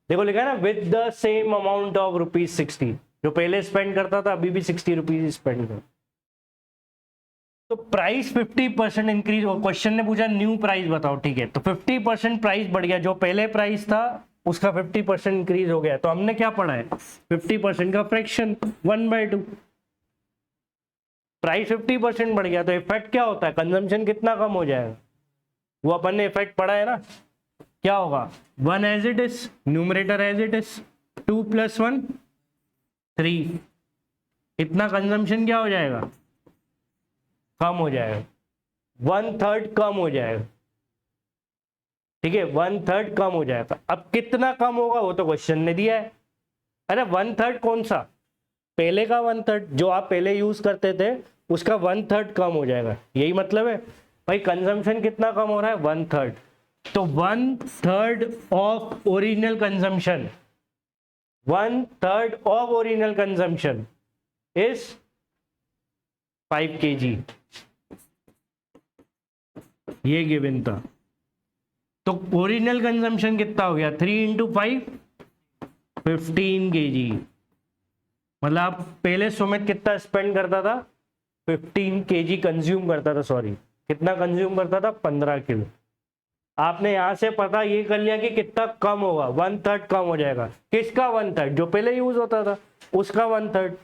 Speaker 1: देखो लिखा है ना, with the same amount of ₹60। जो पहले स्पेंड करता था अभी भी 60 रुपीज स्पेंड करता। तो प्राइस 50% इंक्रीज, और क्वेश्चन ने पूछा न्यू प्राइस बताओ। ठीक है, तो 50% प्राइस बढ़ गया, जो पहले प्राइस था उसका 50% इंक्रीज हो गया। तो हमने क्या पढ़ा है, 50% का फ्रैक्शन 1/2। प्राइस 50% बढ़ गया तो इफेक्ट क्या होता है, कंजम्पशन कितना कम हो जाएगा, वो अपन ने इफेक्ट पढ़ा है ना। क्या होगा, 1 as it is, numerator as it is, 2 + 1 3। इतना कंजम्पशन क्या हो जाएगा, कम हो जाएगा, 1/3 कम हो जाएगा। ठीक है, 1/3 कम हो जाएगा। अब कितना कम होगा वो तो क्वेश्चन ने दिया है। अरे 1/3 कौन सा, पहले का 1/3 जो आप पहले यूज करते थे उसका 1/3 कम हो जाएगा, यही मतलब है भाई। कंजम्पशन कितना कम हो रहा है, 1/3। तो 1/3 of original consumption, 1/3 of original consumption is 5 kg, ये गिवन था। तो ओरिजिनल कंजम्पशन कितना हो गया, 3 × 5 15 kg। मतलब आप पहले सुमित कितना स्पेंड करता था, 15 kg कंज्यूम करता था, सॉरी कितना कंज्यूम करता था, 15 किलो। आपने यहां से पता ये कर लिया कि कितना कम होगा, 1/3 कम हो जाएगा। किसका 1/3, जो पहले यूज होता था उसका 1/3।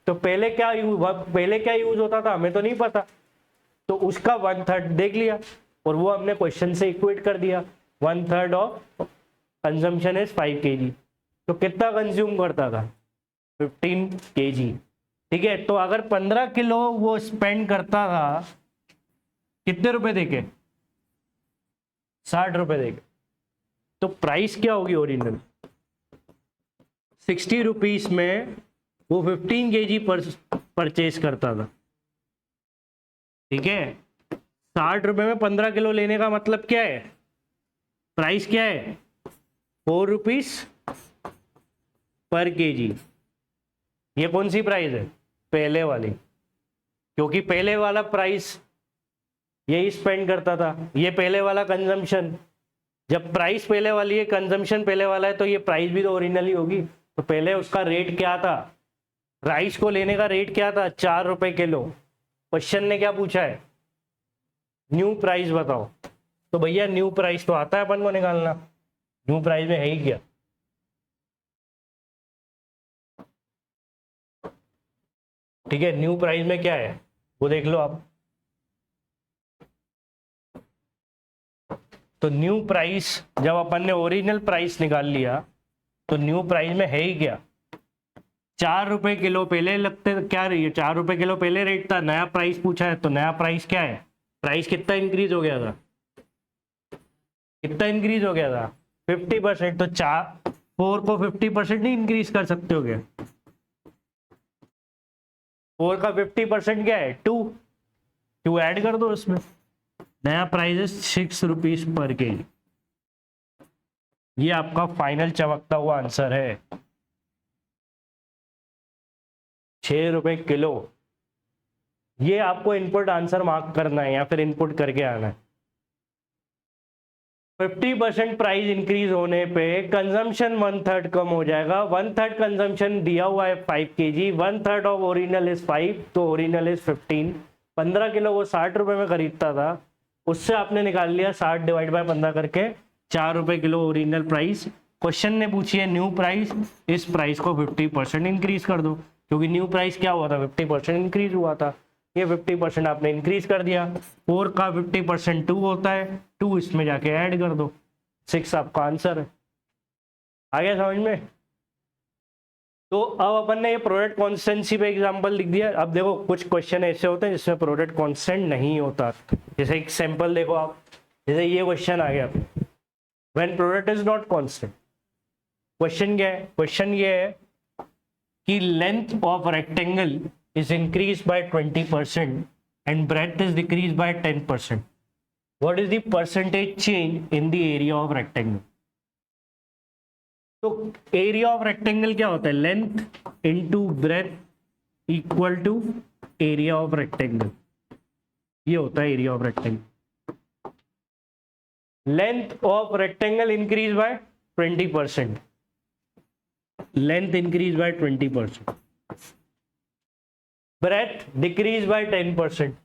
Speaker 1: तो पहले क्या यूज होता था हमें तो नहीं पता, तो उसका 1/3 देख लिया और वो हमने क्वेश्चन से इक्वेट कर दिया। 1/3 ऑफ कंजम्पशन इज 5 kg, तो कितना कंज्यूम करता था, 15 kg। ठीक है, तो अगर 15 किलो वो स्पेंड करता था, कितने रुपए देके, 60 रुपए देके, तो प्राइस क्या होगी ओरिजिनल, 60 रुपीज में वो 15 kg परचेज करता था। ठीक है, 60 रुपए में 15 किलो लेने का मतलब क्या है, प्राइस क्या है, 4 रुपीज पर kg। ये कौन सी प्राइस है, पहले वाली, क्योंकि पहले वाला प्राइस यही स्पेंड करता था, ये पहले वाला कंजम्पशन। जब प्राइस पहले वाली है, कंजम्पशन पहले वाला है, तो ये प्राइस भी तो ओरिजिनल ही होगी। तो पहले उसका रेट क्या था, राइस को लेने का रेट क्या था, 4 रुपए किलो। क्वेश्चन ने क्या पूछा है, न्यू प्राइस बताओ। तो भैया न्यू प्राइस तो आता है अपन को निकालना, न्यू प्राइस में है ही क्या, ठीक है, न्यू प्राइस में क्या है वो देख लो आप। तो न्यू प्राइस जब अपन ने ओरिजिनल प्राइस निकाल लिया तो न्यू प्राइस में है ही क्या, 4 रुपए किलो पहले लगते क्या रही है, 4 रुपए किलो पहले रेट था, नया प्राइस पूछा है तो नया प्राइस क्या है, प्राइस कितना इंक्रीज हो गया था, कितना इंक्रीज हो गया था 50%। तो 4 को 50% नहीं इंक्रीज कर सकते हो क्या, 4 का 50% क्या है 2 ऐड कर दो उसमें, नया प्राइस है 6 रुपीज पर केजी। ये आपका फाइनल चमकता हुआ आंसर है, 6 रुपए किलो। ये आपको इनपुट आंसर मार्क करना है या फिर इनपुट करके आना है। 50% प्राइस इंक्रीज होने पे कंजम्पशन 1/3 कम हो जाएगा, 1/3 कंजम्पशन दिया हुआ है 5 kg, 1/3 ऑफ ओरिजिनल इज 5, तो ओरिजिनल इज 15। 15 किलो वो 60 रुपए में खरीदता था, उससे आपने निकाल लिया 60 डिवाइड बाय 15 करके 4 रुपए किलो ओरिजिनल प्राइस। क्वेश्चन ने पूछी है न्यू प्राइस, इस प्राइस को 50% इंक्रीज कर दो, क्योंकि न्यू प्राइस क्या हुआ था 50% इंक्रीज हुआ था, ये 50% आपने इंक्रीज कर दिया। 4 का 50% 2 होता है, 2 इसमें जाके ऐड कर दो, 6 आपका आंसर है। आ गया समझ में। तो अब अपन ने ये प्रोडक्ट कॉन्स्टेंसी पे एग्जांपल लिख दिया। अब देखो कुछ क्वेश्चन ऐसे होते हैं जिसमें प्रोडक्ट कांस्टेंट नहीं होता, जैसे एक सैंपल देखो आप, जैसे ये क्वेश्चन आ गया when product is not constant. Question क्या है, क्वेश्चन ये है कि length of rectangle is increased by 20% and breadth is decreased by 10%. What is the percentage change in the area of rectangle? तो एरिया ऑफ रेक्टेंगल क्या होता है, length into breadth equal to area of rectangle, ये होता है area of rectangle. Length of rectangle increase by 20%, length increase by 20%, breadth decrease by 10%,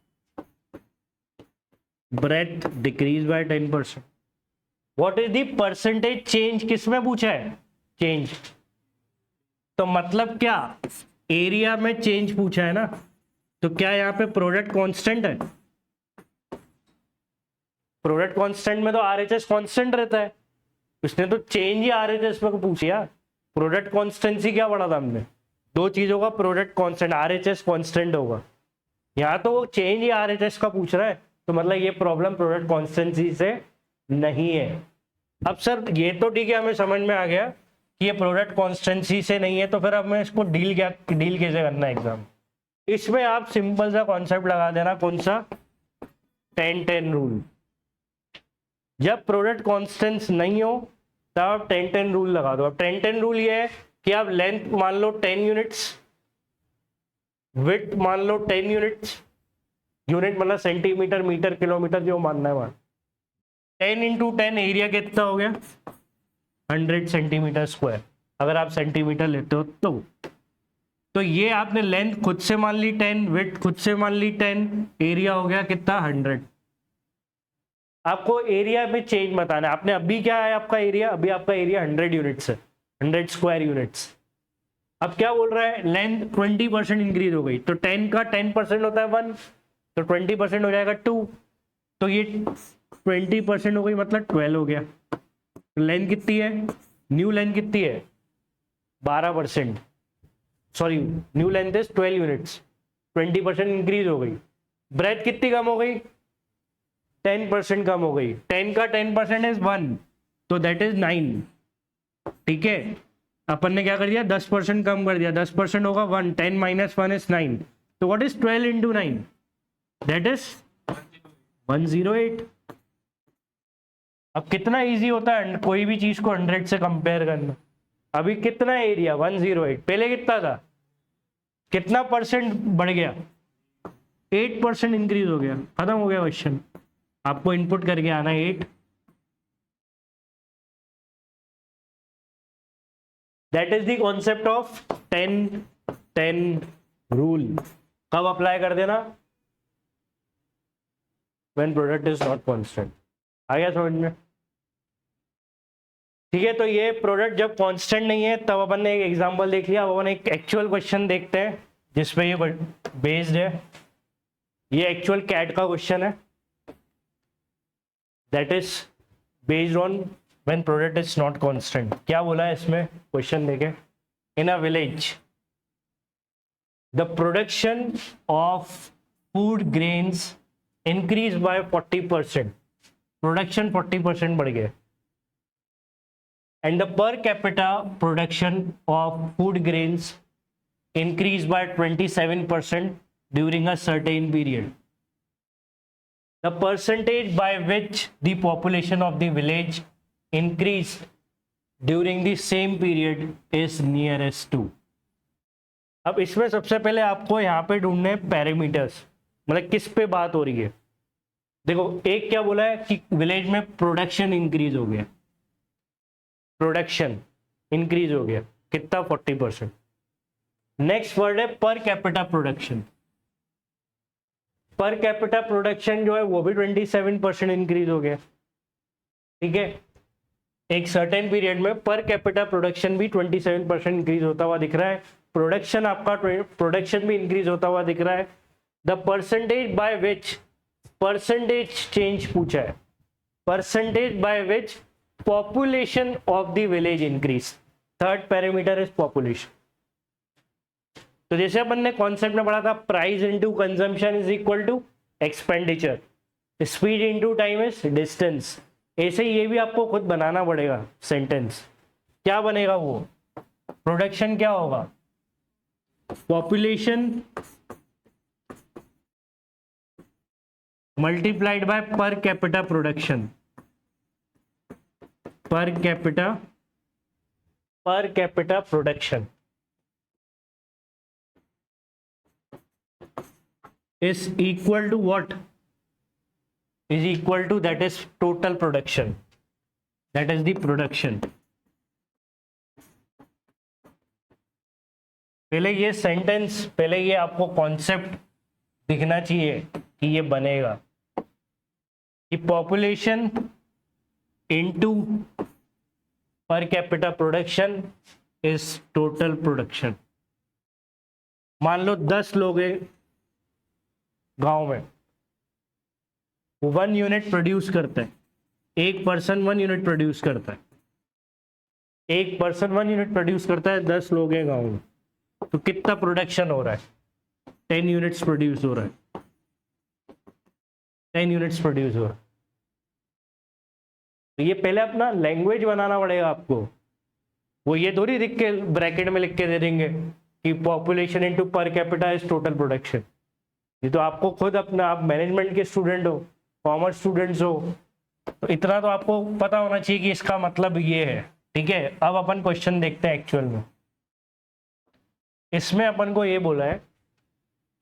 Speaker 1: breadth decrease by 10%. What is the percentage change, किसमें पूछा है change, तो मतलब क्या area में चेंज पूछा है ना, तो क्या यहाँ पे प्रोडक्ट कांस्टेंट है, प्रोडक्ट कांस्टेंट में तो आरएचएस कांस्टेंट रहता है, उसने तो चेंज ही आरएचएस में पूछा, प्रोडक्ट कांस्टेंसी क्या पढ़ा था हमने, दो चीजों का प्रोडक्ट कांस्टेंट, आरएचएस कांस्टेंट होगा, यहाँ तो वो चेंज ही आरएचएस का पूछ रहा है, तो मतलब ये प्रॉब्लम प्रोडक्ट कांस्टेंसी से नहीं है। अब सर ये तो ठीक है, हमें समझ में आ गया कि ये प्रोडक्ट कांस्टेंसी से नहीं है, तो फिर अब मैं इसको डील कैसे करना है एग्जाम। इसमें आप सिंपल सा कॉन्सेप्ट लगा देना, कौन सा, 10-10 रूल। जब प्रोडक्ट कांस्टेंट्स नहीं हो तब आप 10-10 रूल लगा दो। अब 10-10 रूल ये है कि आप लेंथ मान लो 10 यूनिट्स, विड्थ मान लो 10 यूनिट्स, यूनिट मतलब सेंटीमीटर मीटर किलोमीटर जो मानना है मान, 10 इंटू 10 एरिया कितना हो गया 100 सेंटीमीटर स्क्वायर, अगर आप सेंटीमीटर लेते हो तो ये आपने लेंथ खुद से मान ली 10, विड्थ खुद से मान ली 10, एरिया हो गया कितना 100। आपको एरिया में चेंज बताना है, आपने अभी क्या है आपका एरिया, अभी आपका एरिया 100 यूनिट्स है, 100 स्क्वायर यूनिट्स। अब क्या बोल रहा है, लेंथ 20% इंक्रीज हो गई, तो 10 का 10% होता है 1, तो 20% हो जाएगा 2, तो ये 20% हो गई मतलब 12 हो गया। तो लेंथ कितनी है, न्यू लेंथ कितनी है 12%, sorry new length is 12 units, 20% increase हो गई। ब्रेथ कितनी कम हो गई 10% कम हो गई, 10 का 10% इज 1, तो दैट इज 9, ठीक है। अपन ने क्या कर दिया 10% कम कर दिया, 10% होगा 1, 10 माइनस 1 इज 9, तो what is 12 into 9, that is 108। अब कितना इजी होता है कोई भी चीज को 100 से कंपेयर करना। अभी कितना एरिया 108, पहले कितना था, कितना परसेंट बढ़ गया 8% इंक्रीज हो गया, खत्म हो गया क्वेश्चन। आपको इनपुट करके आना है 8, that is the concept of 10-10 rule. कब अप्लाई कर देना? When product is not constant. आ गया समझ में? ठीक है, तो ये प्रोडक्ट जब कांस्टेंट नहीं है तब अपन ने एक एग्जांपल देख लिया। अब अपन एक एक्चुअल क्वेश्चन देखते हैं जिसपे ये बेस्ड है। ये एक्चुअल कैट का क्वेश्चन है, that is based on when product is not constant. क्या बोला है इसमें क्वेश्चन देखे? In a village the production of food grains increase by 40%। Production 40% बढ़ गया, and the per capita production of food grains increased by 27% during a certain period. The percentage by which the population of the village increased during the same period is nearest to. अब इसमें सबसे पहले आपको यहाँ पे ढूंढने parameters, मतलब किस पे बात हो रही है। देखो, एक क्या बोला है कि विलेज में प्रोडक्शन इंक्रीज हो गया, प्रोडक्शन इंक्रीज हो गया कितना? 40%। नेक्स्ट वर्ड है per capita production. Per capita production जो है वो भी 27% इंक्रीज हो गया। ठीक है, एक सर्टेन पीरियड में पर कैपिटा प्रोडक्शन भी 27% इंक्रीज होता हुआ दिख रहा है। प्रोडक्शन आपका प्रोडक्शन भी इंक्रीज होता हुआ दिख रहा है। The percentage by which, percentage change पूछा है, percentage by which population of the village increase। Third parameter is population. तो जैसे अपन ने कॉन्सेप्ट में पढ़ा था, price into consumption is equal to expenditure, speed into time is distance. ऐसे ये भी आपको खुद बनाना पड़ेगा सेंटेंस। क्या बनेगा वो? प्रोडक्शन क्या होगा? Population multiplied by per capita production. Per capita production is equal to what? Is equal to, that is total production, that is the production. पहले ये सेंटेंस, पहले ये आपको कॉन्सेप्ट दिखना चाहिए कि ये बनेगा कि population into per capita production is total production. मान लो 10 लोग हैं गांव में, 1 यूनिट प्रोड्यूस करता है, एक पर्सन 1 यूनिट प्रोड्यूस करता है, एक पर्सन 1 यूनिट प्रोड्यूस करता है, 10 लोग हैं गांव में, तो कितना प्रोडक्शन हो रहा है? 10 यूनिट्स प्रोड्यूस हो रहा है, 10 यूनिट्स प्रोड्यूस हो रहा है। तो ये पहले अपना लैंग्वेज बनाना पड़ेगा आपको। वो ये थोड़ी लिख के ब्रैकेट में लिख के दे देंगे कि population into per capita is total production. ये तो आपको खुद अपना, आप मैनेजमेंट के स्टूडेंट हो, कॉमर्स स्टूडेंट्स हो, तो इतना तो आपको पता होना चाहिए कि इसका मतलब ये है। ठीक है, अब अपन क्वेश्चन देखते हैं एक्चुअल में। इसमें अपन को ये बोला है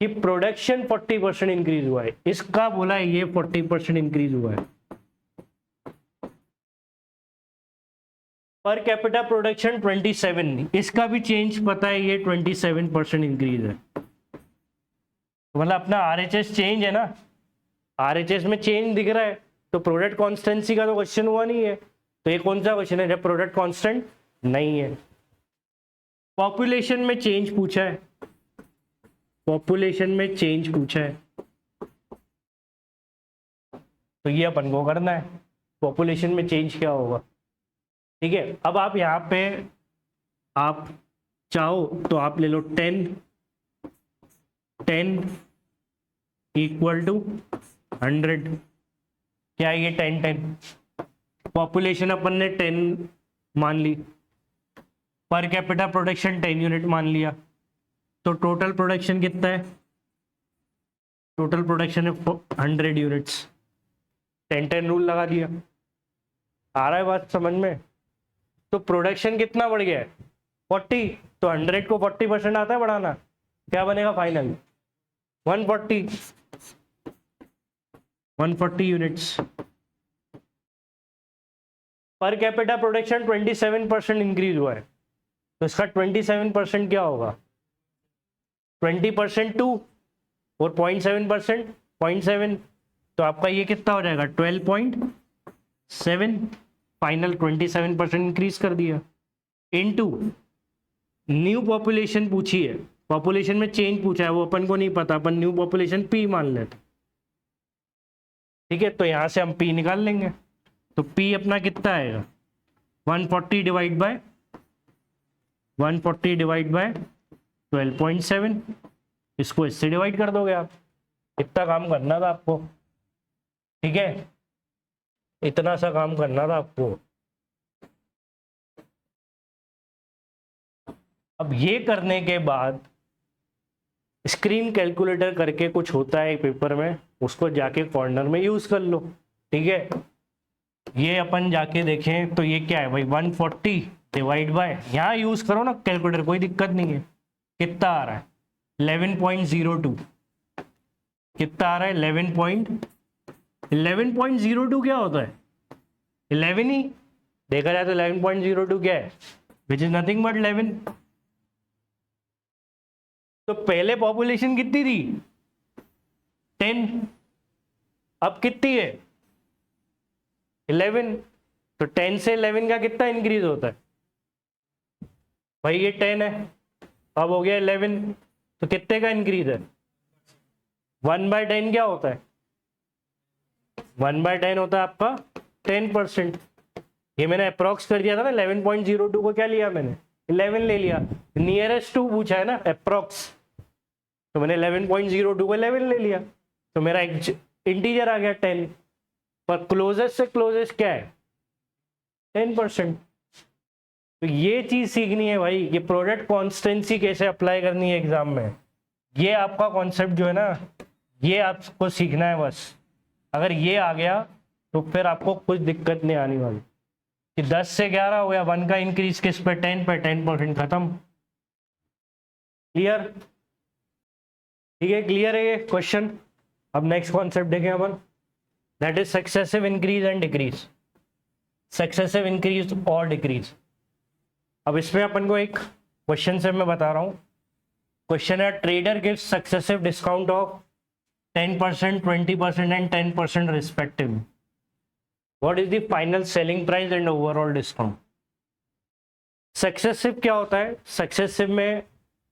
Speaker 1: कि प्रोडक्शन 40% इंक्रीज हुआ है, इसका बोला है ये 40% इंक्रीज हुआ है। पर कैपिटा प्रोडक्शन 27, इसका भी चेंज पता है, ये 27% इंक्रीज है। मतलब अपना आरएचएस चेंज है ना, आरएचएस में चेंज दिख रहा है, तो प्रोडक्ट कॉन्स्टेंसी का तो क्वेश्चन हुआ नहीं है। तो ये कौन सा क्वेश्चन है जब प्रोडक्ट कांस्टेंट नहीं है? पॉपुलेशन में चेंज पूछा है, पॉपुलेशन में चेंज पूछा है, तो ये अपन को करना है, पॉपुलेशन में चेंज क्या होगा। ठीक है, अब आप यहाँ पे आप चाहो तो आप ले लो 10 इक्वल टू 100। क्या है ये 10 पॉपुलेशन अपन ने 10 मान ली, पर कैपिटा प्रोडक्शन 10 यूनिट मान लिया, तो टोटल प्रोडक्शन कितना है? टोटल प्रोडक्शन है 100 यूनिट्स। 10-10 रूल लगा दिया। आ रहा है बात समझ में? तो प्रोडक्शन कितना बढ़ गया है? 40, तो 100 को 40% आता है बढ़ाना, क्या बनेगा final? 140 units. Per capita production 27% increase हुआ है, तो इसका 27% क्या होगा, 20% 2 और 0.7%, 0.7, तो आपका ये कितना हो जाएगा 12.7, फाइनल 27% इंक्रीज कर दिया। इनटू न्यू पॉपुलेशन पूछी है, पॉपुलेशन में चेंज पूछा है, वो अपन को नहीं पता, अपन न्यू पॉपुलेशन पी मान लेते, ठीक है। तो यहां से हम पी निकाल लेंगे, तो पी अपना कितना आएगा 140 डिवाइड बाय 12.7, इसको इससे डिवाइड कर दोगे आप, इतना काम करना था आपको, ठीक है, इतना सा काम करना था आपको। अब ये करने के बाद स्क्रीन कैलकुलेटर करके कुछ होता है पेपर में, उसको जाके कॉर्नर में यूज कर लो, ठीक है। ये अपन जाके देखें तो ये क्या है भाई 140 डिवाइड बाय, यहाँ यूज करो ना कैलकुलेटर, कोई दिक्कत नहीं है। कितना आ रहा है 11.02, कितना आ रहा है 11.02 क्या होता है 11 ही, देखा जाए तो 11.02 क्या है, विच इज नथिंग बट 11। तो पहले पॉपुलेशन कितनी थी 10, अब कितनी है 11, तो 10 से 11 का कितना इंक्रीज होता है भाई, ये 10 है, अब हो गया 11, तो कितने का इंक्रीज है 1/10 क्या होता है 1/10 होता है आपका 10%। ये मैंने अप्रोक्स कर दिया था ना, 11.02 को क्या लिया मैंने 11 ले लिया, नियरेस्ट टू पूछा है ना अप्रोक्स, तो मैंने 11.02 को 11 ले लिया, तो मेरा इंटीजर आ गया 10, पर क्लोजेस्ट से क्लोजेस्ट क्या है 10%। तो ये चीज सीखनी है भाई, ये प्रोडक्ट कॉन्स्टेंसी कैसे अप्लाई करनी है एग्जाम में, ये आपका कॉन्सेप्ट जो है ना, ये आपको सीखना है बस। अगर ये आ गया तो फिर आपको कुछ दिक्कत नहीं आने वाली, कि 10 से 11 हो गया, 1 का इंक्रीज किस पे 10 पे, 10% खत्म, क्लियर, ठीक है, क्लियर है ये क्वेश्चन। अब नेक्स्ट कॉन्सेप्ट देखें अपन, that is successive increase and decrease, successive increase और डिक्रीज। अब इसमें अपन को एक क्वेश्चन से मैं बता रहा हूं, क्वेश्चन है trader gives successive discount of 10%, 20% and 10% respectively, what is the final selling price and overall discount. Successive क्या होता है, सक्सेसिव में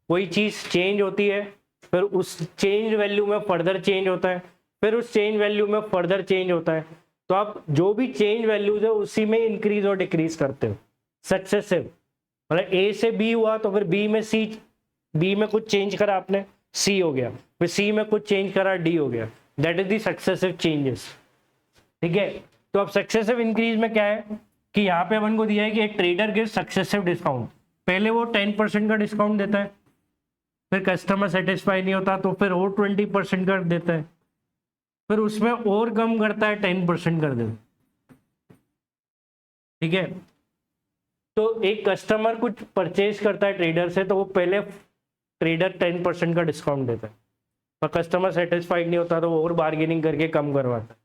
Speaker 1: कोई चीज चेंज होती है, फिर उस चेंज वैल्यू में फर्दर चेंज होता है, फिर उस चेंज वैल्यू में फर्दर चेंज होता है, तो आप जो भी चेंज वैल्यूज है उसी में इंक्रीज और डिक्रीज करते हो। सक्सेसिव मतलब ए से बी हुआ तो फिर बी में सी, बी में कुछ चेंज करा आपने सी हो गया, फिर सी में कुछ चेंज करा डी हो गया, that is the successive changes, ठीक है। तो अब सक्सेसिव इंक्रीज में क्या है कि यहाँ पे अपन को दिया है कि एक ट्रेडर गिव सक्सेसिव डिस्काउंट, पहले वो 10% का डिस्काउंट देता है, फिर कस्टमर सेटिस्फाई नहीं होता तो फिर और 20% कर देता है, फिर उसमें और कम करता है 10% कर देता है, ठीक है। तो एक कस्टमर कुछ परचेज करता है ट्रेडर से, तो वो पहले ट्रेडर 10% का डिस्काउंट देता है, पर कस्टमर सेटिस्फाइड नहीं होता तो वो और बार्गेनिंग करके कम करवाता है,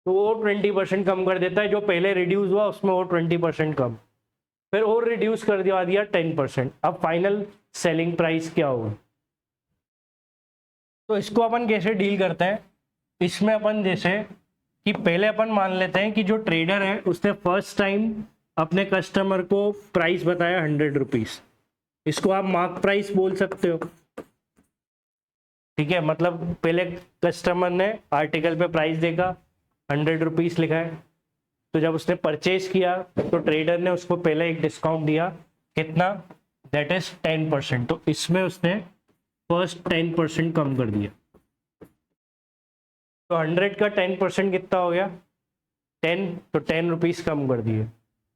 Speaker 1: तो वो 20% कम कर देता है, जो पहले रिड्यूस हुआ उसमें वो 20% कम, फिर और रिड्यूस कर दिया 10%। अब फाइनल सेलिंग प्राइस क्या होगा, तो इसको अपन कैसे डील करते हैं, इसमें अपन जैसे कि पहले अपन मान लेते हैं कि जो ट्रेडर है उसने फर्स्ट टाइम अपने कस्टमर को प्राइस बताया 100 रुपीज, इसको आप मार्क प्राइस बोल सकते हो, ठीक है। मतलब पहले कस्टमर ने आर्टिकल पे प्राइस देखा 100 रुपीज लिखा है, तो जब उसने परचेज किया तो ट्रेडर ने उसको पहले एक डिस्काउंट दिया, कितना, दैट इज 10%, तो इसमें उसने फर्स्ट 10% कम कर दिया, तो 100 का 10% कितना हो गया 10, तो 10 रुपीज कम कर दिए,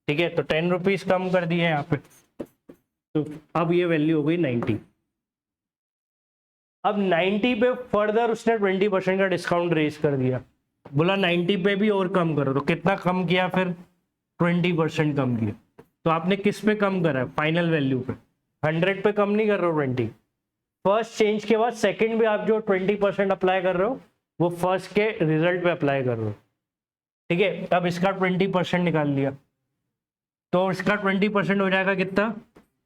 Speaker 1: ठीक है। तो 10 रुपीज कम कर दिए यहाँ पे, तो अब ये वैल्यू हो गई 90। अब 90 पे फर्दर उसने 20% का डिस्काउंट रेज कर दिया, बोला 90 पे भी और कम करो, तो कितना कम किया फिर 20% कम किया, तो आपने किस पे कम करा है फाइनल वैल्यू पे, 100 पे कम नहीं कर रहे हो 20, फर्स्ट चेंज के बाद सेकंड में आप जो 20% अप्लाई कर रहे हो वो फर्स्ट के रिजल्ट पे अप्लाई कर रहे हो, ठीक है। अब इसका 20% निकाल लिया, तो इसका 20% हो जाएगा कितना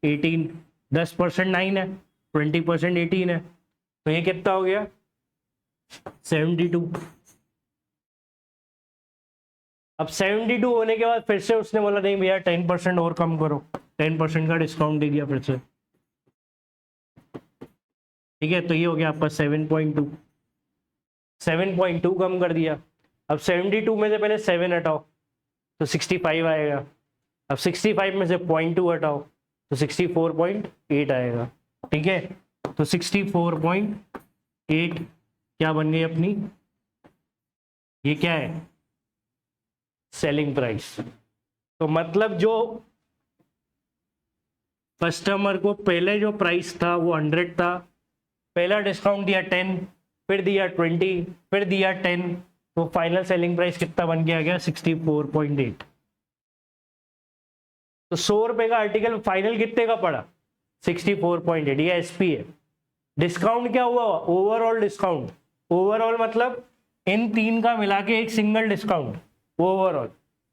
Speaker 1: 18, 10% 9 है, 20% 18 है, तो ये कितना हो गया 72। अब 72 होने के बाद फिर से उसने बोला नहीं भैया 10% और कम करो, 10% का डिस्काउंट दे दिया फिर से, ठीक है। तो ये हो गया आपका 7.2, 7.2 कम कर दिया। अब 72 में से पहले 7 हटाओ तो 65 आएगा, अब 65 में से 0.2 हटाओ तो 64.8 आएगा, ठीक है। तो 64.8 क्या बन गई अपनी, ये क्या है सेलिंग प्राइस। तो मतलब जो कस्टमर को पहले जो प्राइस था वो 100 था, पहला डिस्काउंट दिया 10, फिर दिया 20, फिर दिया 10, तो फाइनल सेलिंग प्राइस कितना बन गया 64.8। तो 100 रुपए का आर्टिकल फाइनल कितने का पड़ा 64.8, ये एसपी है। डिस्काउंट क्या हुआ ओवरऑल डिस्काउंट, ओवरऑल मतलब इन तीन का मिला के एक सिंगल डिस्काउंट ओवरऑल,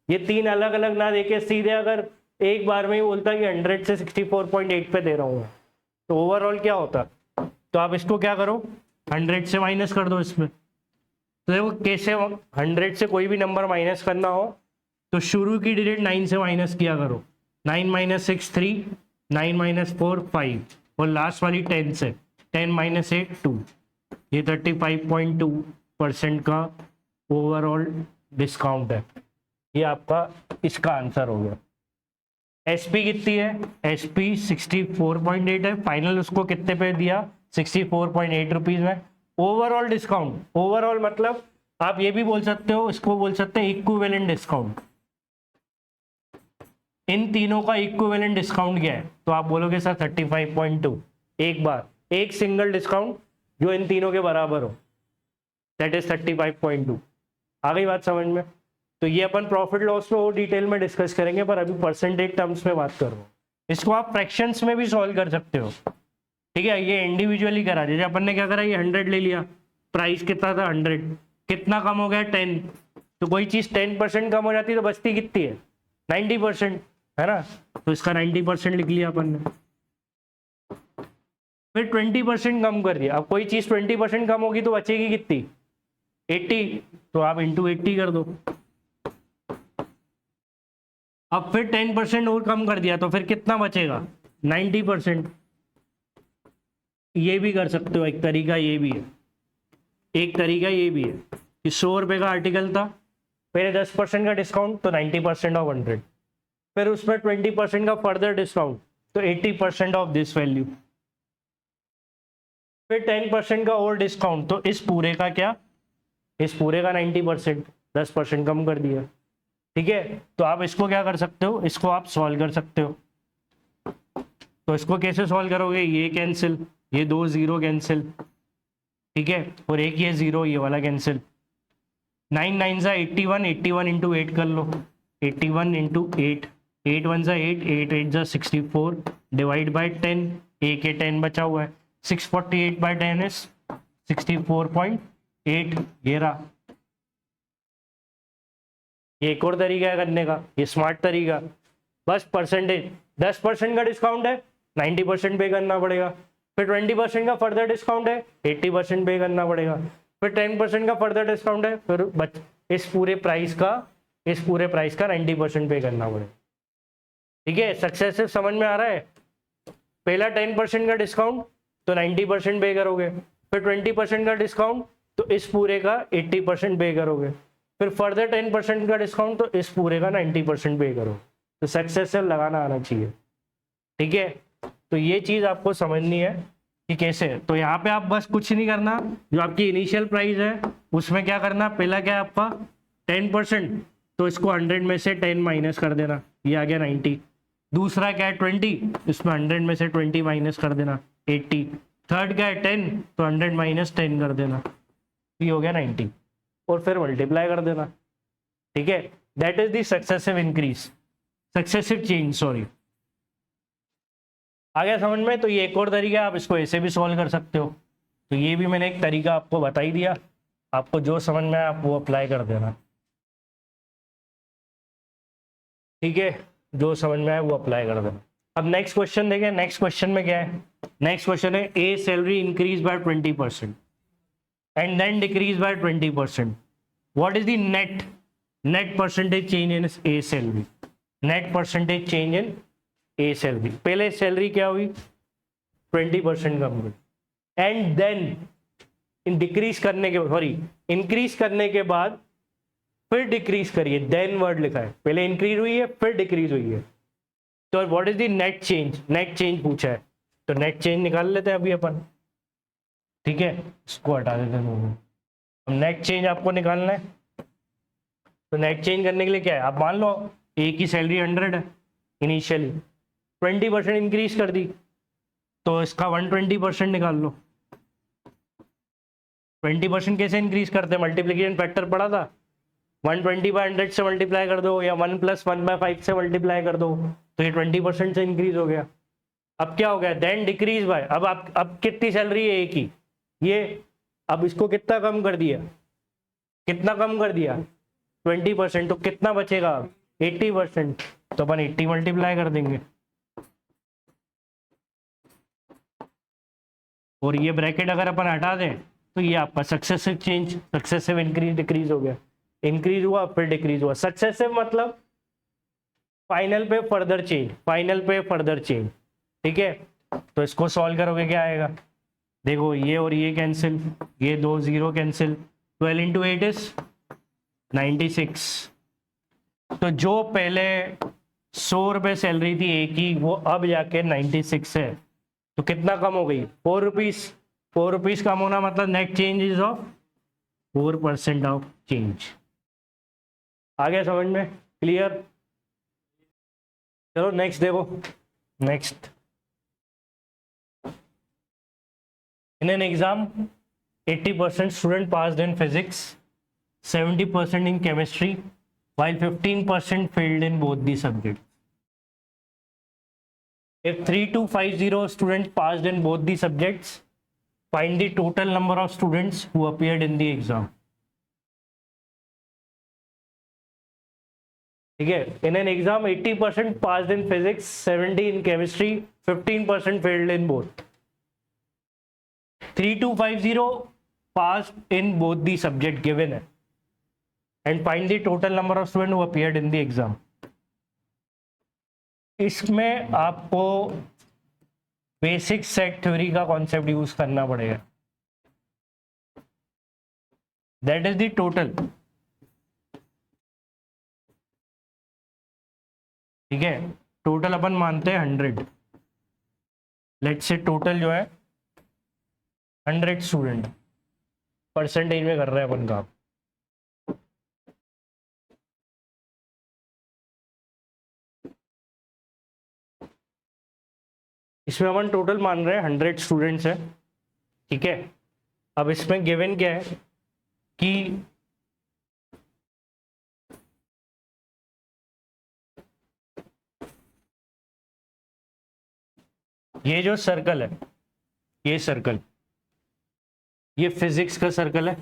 Speaker 1: ये तीन अलग अलग ना देके सीधे अगर एक बार में ही बोलता कि 100 से 64.8 पे दे रहा हूँ तो ओवरऑल क्या होता। तो आप इसको क्या करो 100 से माइनस कर दो इसमें। तो देखो कैसे 100 से कोई भी नंबर माइनस करना हो तो शुरू की डिजिट 9 से माइनस किया करो, 9 - 6 3, 9 - 4 5, और लास्ट वाली 10 से, 10 - 8 2, ये 35.2% का ओवरऑल डिस्काउंट है। ये आपका इसका आंसर हो गया। एसपी कितनी है, एसपी 64.8 है, फाइनल उसको कितने पे दिया 64.8 रुपीज में। ओवरऑल डिस्काउंट, ओवरऑल मतलब आप ये भी बोल सकते हो, इसको बोल सकते हैं इक्विवेलेंट डिस्काउंट, इन तीनों का इक्विवेलेंट डिस्काउंट क्या है, तो आप बोलोगे सर 35.2, एक बार एक सिंगल डिस्काउंट जो इन तीनों के बराबर हो, दैट इज 35.2। आ गई बात समझ में। तो ये अपन प्रॉफिट लॉस में और डिटेल में डिस्कस करेंगे, पर अभी परसेंटेज टर्म्स में बात कर रहा हूँ। इसको आप फ्रैक्शंस में भी सॉल्व कर सकते हो, ठीक है। ये इंडिविजुअली करा, जैसे अपन ने क्या करा, ये 100 ले लिया, प्राइस कितना था 100, कितना कम हो गया 10, तो कोई चीज 10% कम हो जाती है तो बचती कितनी है 90%, है ना। तो इसका 90% लिख लिया अपन ने। फिर 20% कम कर दिया, अब कोई चीज 20% कम होगी तो बचेगी कितनी 80, तो आप इंटू 80 कर दो। अब फिर 10% और कम कर दिया तो फिर कितना बचेगा 90%। ये भी कर सकते हो, एक तरीका ये भी है, एक तरीका ये भी है कि 100 रुपए का आर्टिकल था, पहले 10% का डिस्काउंट तो 90% ऑफ 100, फिर उसमें 20% का फर्दर डिस्काउंट तो 80% ऑफ दिस वैल्यू, फिर 10% का और डिस्काउंट तो इस पूरे का क्या, इस पूरे का 90%, 10% कम कर दिया, ठीक है। तो आप इसको क्या कर सकते हो, इसको आप सॉल्व कर सकते हो। तो इसको कैसे सॉल्व करोगे, ये कैंसिल, ये 2 0 कैंसिल, ठीक है, और एक ये 0 ये वाला कैंसिल। 9 9 सा 81, 81 इंटू 8 कर लो, 81 इंटू 8, 8 1 सा 8, 8 8 सा 64, डिवाइड बाई 10, ए के 10 बचा हुआ है, 648 बाई 10 इज 64.8, ये रहा। ये एक और तरीका है करने का, ये स्मार्ट तरीका, बस परसेंटेज 10% का डिस्काउंट है 90% पे करना पड़ेगा, फिर 20% का फर्दर डिस्काउंट है 80% पे करना पड़ेगा, फिर 10% का फर्दर डिस्काउंट है, फिर इस पूरे प्राइस का 90% पे करना पड़ेगा, ठीक है। सक्सेसिव समझ में आ रहा है। पहला 10% का डिस्काउंट तो 90% पे करोगे, फिर 20% का डिस्काउंट तो इस पूरे का 80% पे करोगे, फिर फर्दर 10% का डिस्काउंट तो इस पूरे का 90% पे करो। तो सक्सेसिव लगाना आना चाहिए, ठीक है। तो ये चीज आपको समझनी है कि कैसे। तो यहाँ पे आप बस कुछ नहीं करना, जो आपकी इनिशियल प्राइस है उसमें क्या करना, पहला क्या है आपका 10%, तो इसको 100 में से 10 माइनस कर देना, ये आ गया 90। दूसरा क्या है 20, इसमें 100 में से 20 माइनस कर देना 80। थर्ड क्या है 10, तो 100 माइनस 10 कर देना, ये हो गया 90, और फिर मल्टीप्लाई कर देना, ठीक है। That is the successive increase, successive change, sorry. आ गया समझ में। तो ये एक और तरीका है, आप इसको ऐसे भी सॉल्व कर सकते हो। तो ये भी मैंने एक तरीका आपको बता ही दिया, आपको जो समझ में आए आप वो अप्लाई कर देना, ठीक है, जो समझ में आए वो अप्लाई कर देना। अब नेक्स्ट क्वेश्चन देखें, नेक्स्ट क्वेश्चन में क्या है, नेक्स्ट क्वेश्चन है ए salary increase by 20% and then decrease by 20%, what is the net percentage change in a salary, net percentage change in a salary. पहले सैलरी क्या हुई 20% कम हुई, एंड देन डिक्रीज करने के, सॉरी इंक्रीज करने के बाद फिर डिक्रीज करिए, देन वर्ड लिखा है, पहले इंक्रीज हुई है फिर डिक्रीज हुई है। तो what is the net change, net change पूछा है, तो नेट चेंज निकाल लेते हैं अभी अपन, ठीक है, इसको हटा देते हैं। अब नेट चेंज आपको निकालना है, तो नेट चेंज करने के लिए क्या है, आप मान लो ए की सैलरी 100 है इनिशियली, 20% इंक्रीज कर दी, तो इसका 120% निकाल लो। 20% कैसे इंक्रीज करते हैं, मल्टीप्लीकेशन फैक्टर पड़ा था, 120/100 से मल्टीप्लाई कर दो या 1 + 1/5 से मल्टीप्लाई कर दो, तो ये 20% से इंक्रीज हो गया। अब क्या हो गया, देन डिक्रीज बाय, अब कितनी सैलरी है ए की, ये, अब इसको कितना कम कर दिया, कितना कम कर दिया 20%, तो कितना बचेगा अब 80%, तो अपन 80 मल्टीप्लाई कर देंगे, और ये ब्रैकेट अगर अपन हटा दें तो ये आपका successive change, successive increase decrease हो गया, इंक्रीज हुआ फिर डिक्रीज हुआ, सक्सेसिव मतलब फाइनल पे फर्दर चेंज, फाइनल पे फर्दर चेंज, ठीक है। तो इसको सॉल्व करोगे क्या आएगा, देखो ये और ये कैंसिल, ये 2 0 कैंसिल, 12 × 8 इज 96। तो जो पहले 100 रुपये सैलरी थी ए की, वो अब जाके 96 है, तो कितना कम हो गई 4 रुपीज, 4 रुपीज कम होना मतलब net change is of 4% of change. आ गया समझ में, क्लियर। चलो नेक्स्ट देखो, next, in an exam 80% student passed in physics, 70% in chemistry, while 15% failed in both the subjects. If 3250 students passed in both the subjects, find the total number of students who appeared in the exam. ठीक है, in an exam 80% passed in physics, 70 in chemistry, 15% failed in both. 3250 passed in both the subject given है, and find the total number of students who appeared in the exam. इसमें आपको basic set theory का concept use करना पड़ेगा, that is the total, ठीक है। Total अपन मानते हैं 100, लेट्स से टोटल जो है 100 स्टूडेंट, परसेंटेज में कर रहे हैं अपन काम। इसमें अपन टोटल मान रहे हैं 100 स्टूडेंट्स है, ठीक है। अब इसमें गिवन क्या है कि ये जो सर्कल है, ये सर्कल, ये फिजिक्स का सर्कल है,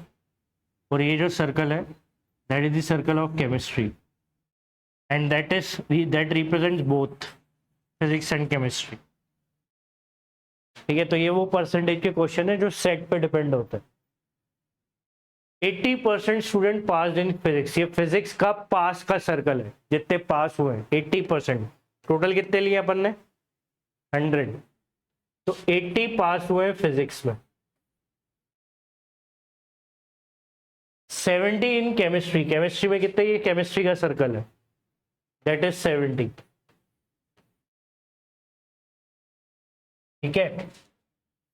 Speaker 1: और ये जो सर्कल है that is the circle of chemistry, and that represents both physics and chemistry, ठीक है। तो ये वो परसेंटेज के क्वेश्चन है जो सेट पे डिपेंड होता है। 80% स्टूडेंट पास इन फिजिक्स, ये फिजिक्स का पास का सर्कल है, जितने पास हुए हैं 80%, टोटल कितने लिए अपन ने 100, तो 80 पास हुए फिजिक्स में, 70 इन केमिस्ट्री, केमिस्ट्री में कितने, ये केमिस्ट्री का सर्कल है दैट इज 70, ठीक है।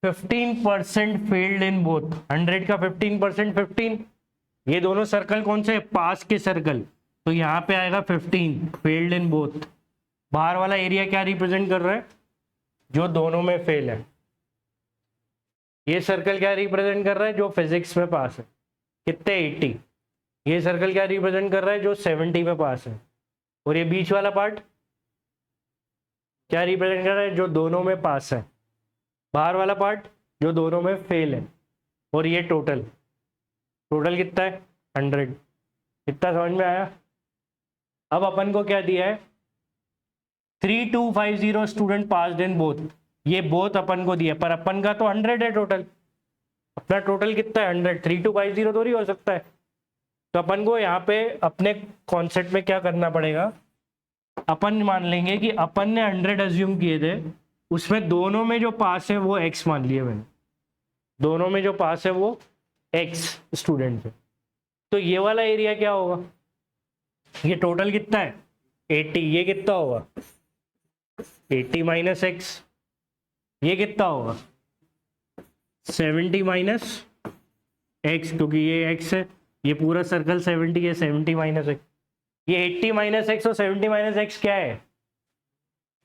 Speaker 1: 15% फेल्ड इन बोथ, 100 का 15%, 15, ये दोनों सर्कल कौन से, पास के सर्कल, तो यहाँ पे आएगा 15 फेल्ड इन बोथ। बाहर वाला एरिया क्या रिप्रेजेंट कर रहा है, जो दोनों में फेल है। ये सर्कल क्या रिप्रेजेंट कर रहा है, जो फिजिक्स में पास है, कितने 80। ये सर्कल क्या रिप्रेजेंट कर रहा है, जो 70 में पास है। और ये बीच वाला पार्ट क्या रिप्रेजेंट कर रहा है, जो दोनों में पास है। बाहर वाला पार्ट जो दोनों में फेल है। और ये टोटल, टोटल कितना है 100। कितना समझ में आया। अब अपन को क्या दिया है, 3250 स्टूडेंट पास्ड इन बोथ, ये बोथ अपन को दिया, पर अपन का तो 100 है टोटल, अपना टोटल कितना है 100, 3250 थोड़ी हो सकता है। तो अपन को यहाँ पे अपने कॉन्सेप्ट में क्या करना पड़ेगा, अपन मान लेंगे कि अपन ने 100 अज्यूम किए थे, उसमें दोनों में जो पास है वो x मान लिए मैंने, दोनों में जो पास है वो x स्टूडेंट है। तो ये वाला एरिया क्या होगा, ये टोटल कितना है 80, ये कितना होगा 80 माइनस एक्स, ये कितना होगा 70 माइनस एक्स, क्योंकि ये x है, ये पूरा सर्कल 70 है, 70 माइनस एक्स, ये 80 माइनस एक्स और 70 माइनस एक्स क्या है,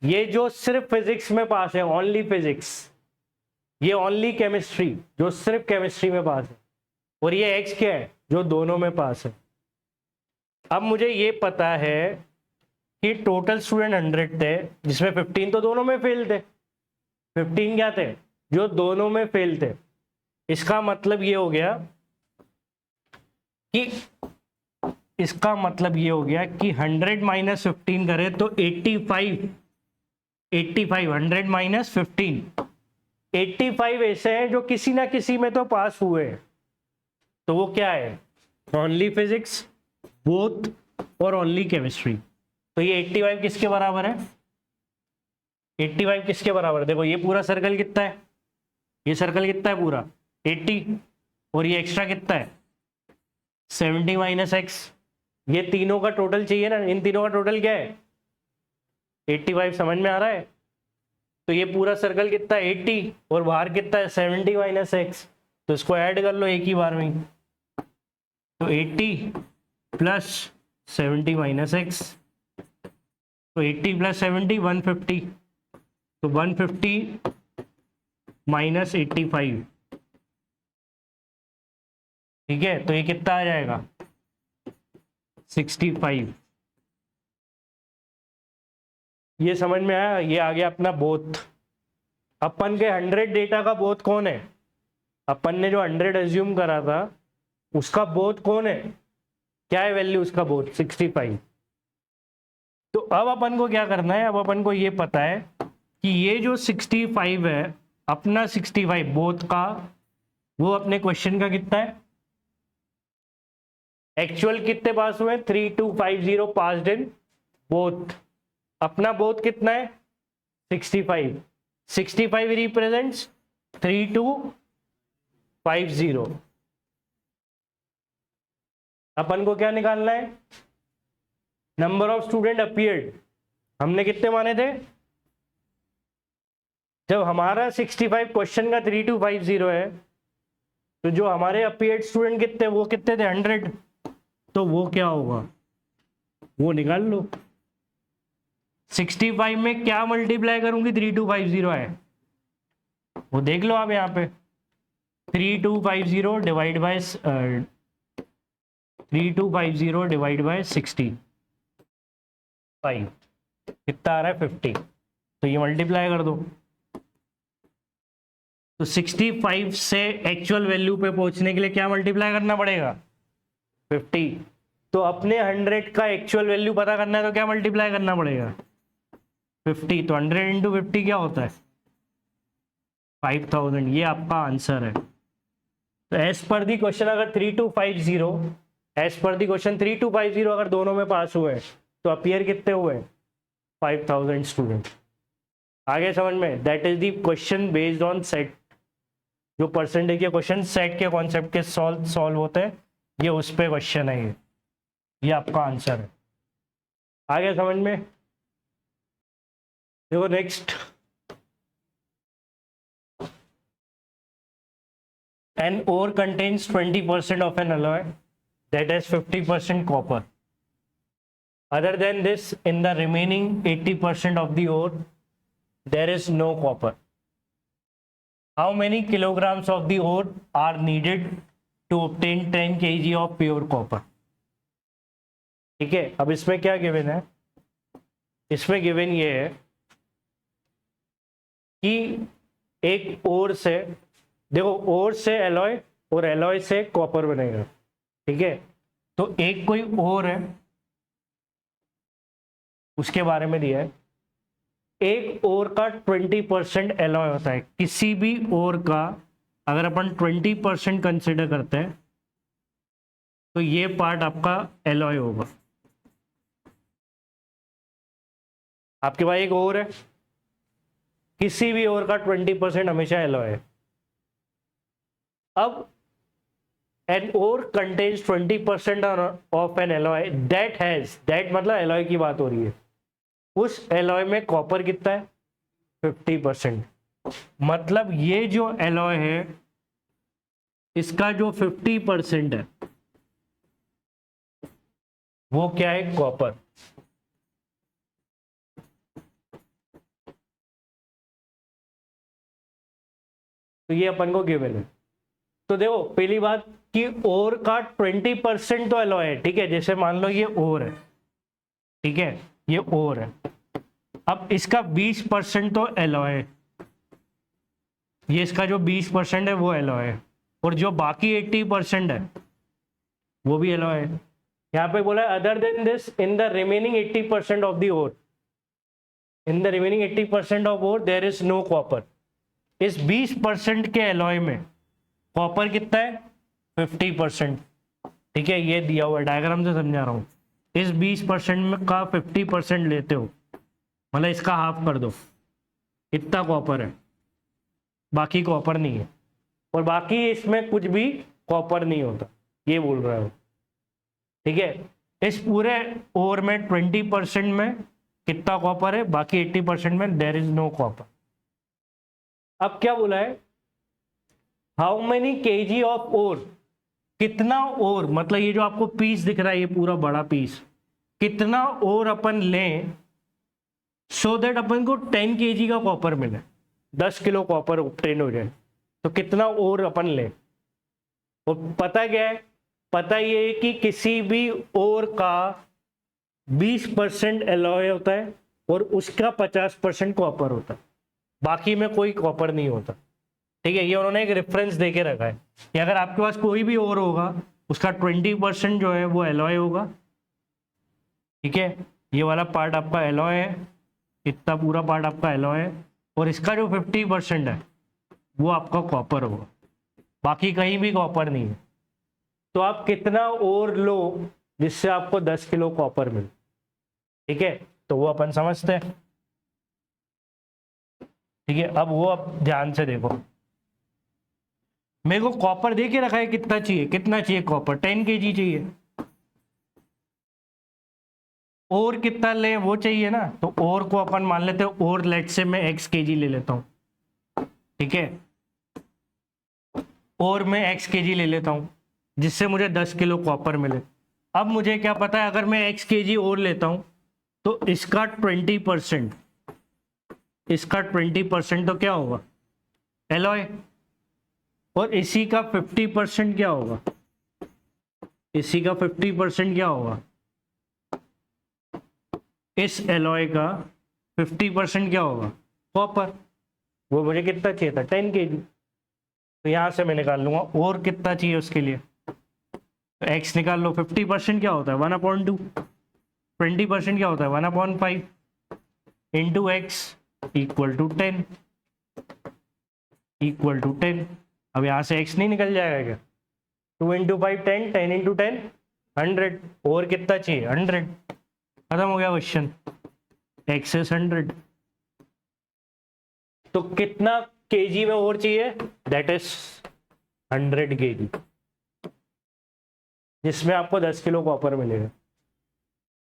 Speaker 1: ये जो सिर्फ फिजिक्स में पास है, ओनली फिजिक्स, ये ओनली केमिस्ट्री जो सिर्फ केमिस्ट्री में पास है, और ये x क्या है जो दोनों में पास है। अब मुझे ये पता है कि टोटल स्टूडेंट 100 थे, जिसमें 15 तो दोनों में फेल थे, 15 क्या थे जो दोनों में फेल थे। इसका मतलब ये हो गया कि 100 माइनस 15 करें तो 85, 100 माइनस 15, 85 ऐसे हैं जो किसी ना किसी में तो पास हुए हैं। तो वो क्या है, ओनली फिजिक्स, बोथ और ओनली केमिस्ट्री। तो ये 85 किसके बराबर है, 85 किसके बराबर है, देखो ये पूरा सर्कल कितना है, ये सर्कल कितना है पूरा 80, और ये एक्स्ट्रा कितना है 70 माइनस एक्स, ये तीनों का टोटल चाहिए ना, इन तीनों का टोटल क्या है 85, समझ में आ रहा है। तो ये पूरा सर्कल कितना है 80 और बाहर कितना है 70 माइनस एक्स, तो इसको ऐड कर लो एक ही बार में। तो 80 प्लस 70 माइनस एक्स, तो 80 प्लस 70 150, तो 150 माइनस 85, ठीक है, तो ये कितना आ जाएगा 65। ये समझ में आया, ये आ गया अपना बोथ। अपन के 100 डेटा का बोथ कौन है, अपन ने जो 100 एज्यूम करा था उसका बोथ कौन है, क्या है वैल्यू उसका बोथ 65। तो अब अपन को क्या करना है, अब अपन को ये पता है कि ये जो 65 है अपना 65 बोथ का, वो अपने क्वेश्चन का कितना है, एक्चुअल कितने पास हुए 3250 पास्ड इन बोथ, अपना बोथ कितना है 65, 65 रिप्रेजेंट्स 3250। अपन को क्या निकालना है, नंबर ऑफ स्टूडेंट अपीयर्ड, हमने कितने माने थे, जब हमारा 65 क्वेश्चन का 3250 है, तो जो हमारे अपीयर्ड स्टूडेंट कितने, वो कितने थे 100, तो वो क्या होगा वो निकाल लो। 65 में क्या मल्टीप्लाई करूंगी 3250 है, वो देख लो आप यहाँ पे 3250 डिवाइड बाय 65 कितना आ रहा है 50, तो ये मल्टीप्लाई कर दो। तो 65 से एक्चुअल वैल्यू पे पहुंचने के लिए क्या मल्टीप्लाई करना पड़ेगा 50, तो अपने 100 का एक्चुअल वैल्यू पता करना है तो क्या मल्टीप्लाई करना पड़ेगा 50, तो 100 इंटू 50 क्या होता है 5000, ये आपका आंसर है। तो एज पर दी क्वेश्चन अगर 3250, एज पर दी क्वेश्चन 3250 अगर दोनों में पास हुए तो अपीयर कितने हुए 5000 स्टूडेंट। आगे समझ में, that is the question based on set, जो परसेंटेज के क्वेश्चन सेट के कॉन्सेप्ट के सॉल्व होते हैं, ये उस पे क्वेश्चन है, ये आपका आंसर है। आगे समझ में, देखो next, an ore contains 20% of an alloy that has 50% copper. Other than this, in the remaining 80% of the ore, there is no copper. How many kilograms of the ore are needed to obtain 10 kg of pure copper? ठीक है, अब इसमें क्या given है, इसमें given ये है कि एक ओर से, देखो ओर से एलॉय और एलॉय से कॉपर बनेगा, ठीक है, तो एक कोई ओर है उसके बारे में दिया है, एक ओर का 20% एलॉय होता है। किसी भी ओर का अगर अपन 20% कंसिडर करते हैं तो ये पार्ट आपका एलॉय होगा। आपके पास एक ओर है, किसी भी ओर का 20% हमेशा एलॉय है। अब an ore contains 20% of an alloy that has, that मतलब एलॉय की बात हो रही है, उस एलॉय में कॉपर कितना है 50%। मतलब ये जो एलॉय है इसका जो 50% है वो क्या है, कॉपर। तो ये अपन को गिवन है। तो देखो पहली बात कि ओर का 20% तो एलॉय है, ठीक है। जैसे मान लो ये ओर है, ठीक है, ये ओर है। अब इसका 20% तो एलॉय है, ये इसका जो 20% है वो एलॉय है, और जो बाकी 80% है वो भी एलॉय है। यहाँ पे बोला है other than this in the remaining 80% of the ore, in the remaining 80% of ore there is no copper. इस 20% के एलॉय में कॉपर कितना है 50%, ठीक है। ये दिया हुआ डायग्राम से समझा रहा हूं। इस 20% में का 50% लेते हो, मतलब इसका हाफ कर दो, इतना कॉपर है, बाकी कॉपर नहीं है, और बाकी इसमें कुछ भी कॉपर नहीं होता, ये बोल रहा है, ठीक है। इस पूरे ओर में 20% में कितना कॉपर है, बाकी 80% में देयर इज नो कॉपर। अब क्या बोला है, how many kg of ore, कितना ओर, मतलब ये जो आपको पीस दिख रहा है ये पूरा बड़ा पीस, कितना ओर अपन लें सो दैट अपन को 10 केजी का कॉपर मिले, 10 किलो कॉपर ऑब्टेन हो जाए। तो कितना ओर अपन लें, और पता क्या है, पता ये है कि किसी भी ओर का 20% एलॉय होता है और उसका 50% कॉपर होता है, बाकी में कोई कॉपर नहीं होता, ठीक है। ये उन्होंने एक रेफरेंस दे के रखा है कि अगर आपके पास कोई भी और होगा उसका 20% जो है वो एलॉय होगा, ठीक है। ये वाला पार्ट आपका एलॉय है, इतना पूरा पार्ट आपका एलॉय है, और इसका जो 50% है वो आपका कॉपर होगा, बाकी कहीं भी कॉपर नहीं है। तो आप कितना और लो जिससे आपको 10 किलो कॉपर मिले, ठीक है। तो वो अपन समझते हैं, ठीक है। अब वो आप ध्यान से देखो, मेरे को कॉपर दे के रखा है, कितना चाहिए, कितना चाहिए कॉपर, 10 केजी चाहिए। और कितना ले वो चाहिए ना, तो और को अपन मान लेते हैं, और लेट से मैं x केजी ले लेता हूं, ठीक है। और मैं x केजी ले लेता हूं जिससे मुझे 10 किलो कॉपर मिले। अब मुझे क्या पता है, अगर मैं x केजी और लेता हूं तो इसका 20%, इसका 20% तो क्या होगा एलॉय, और इसी का 50% क्या होगा, इसी का 50% क्या होगा, इस एलॉय का 50% क्या होगा कॉपर। वो मुझे कितना चाहिए था 10 केजी, तो यहां से मैं निकाल लूंगा और कितना चाहिए उसके लिए, तो x निकाल लो, 50% क्या होता है 1/2, 20% क्या होता है 1/5 into x equal to 10, equal to 10। अब यहाँ से x नहीं निकल जाएगा क्या, 2 इंटू 5 10, 10 इंटू 10 100, और कितना चाहिए 100, खत्म हो गया क्वेश्चन, x इज 100। तो कितना केजी में और चाहिए, दैट इज 100 केजी, जिसमें आपको 10 किलो कॉपर मिलेगा।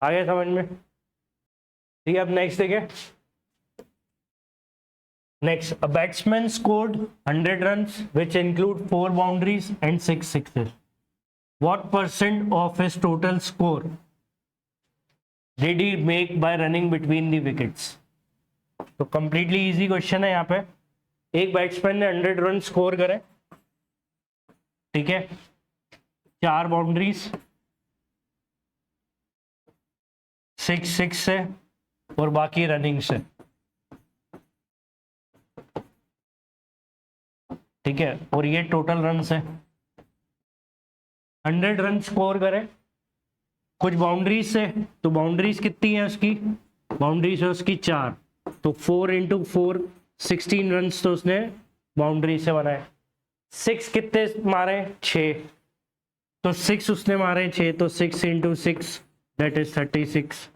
Speaker 1: आ गया समझ में, ठीक है। अब नेक्स्ट देखिए, next, a batsman scored 100 runs which include 4 boundaries and 6 sixes. What percent of his total score did he make by running between the wickets? तो कंप्लीटली इजी क्वेश्चन है। यहाँ पे एक बैट्समैन ने 100 रन स्कोर करे, ठीक है, 4 बाउंड्रीज, 6 से और बाकी रनिंग से, ठीक है, और ये टोटल रन है। 100 रन स्कोर करे कुछ बाउंड्रीज से, तो बाउंड्रीज कितनी है उसकी, बाउंड्रीज है उसकी 4, तो 4 इंटू 4 16 रन तो उसने बाउंड्री से बनाए। 6 कितने मारे? 6, तो 6 उसने मारे 6, तो 6 इंटू 6 दैट इज 36।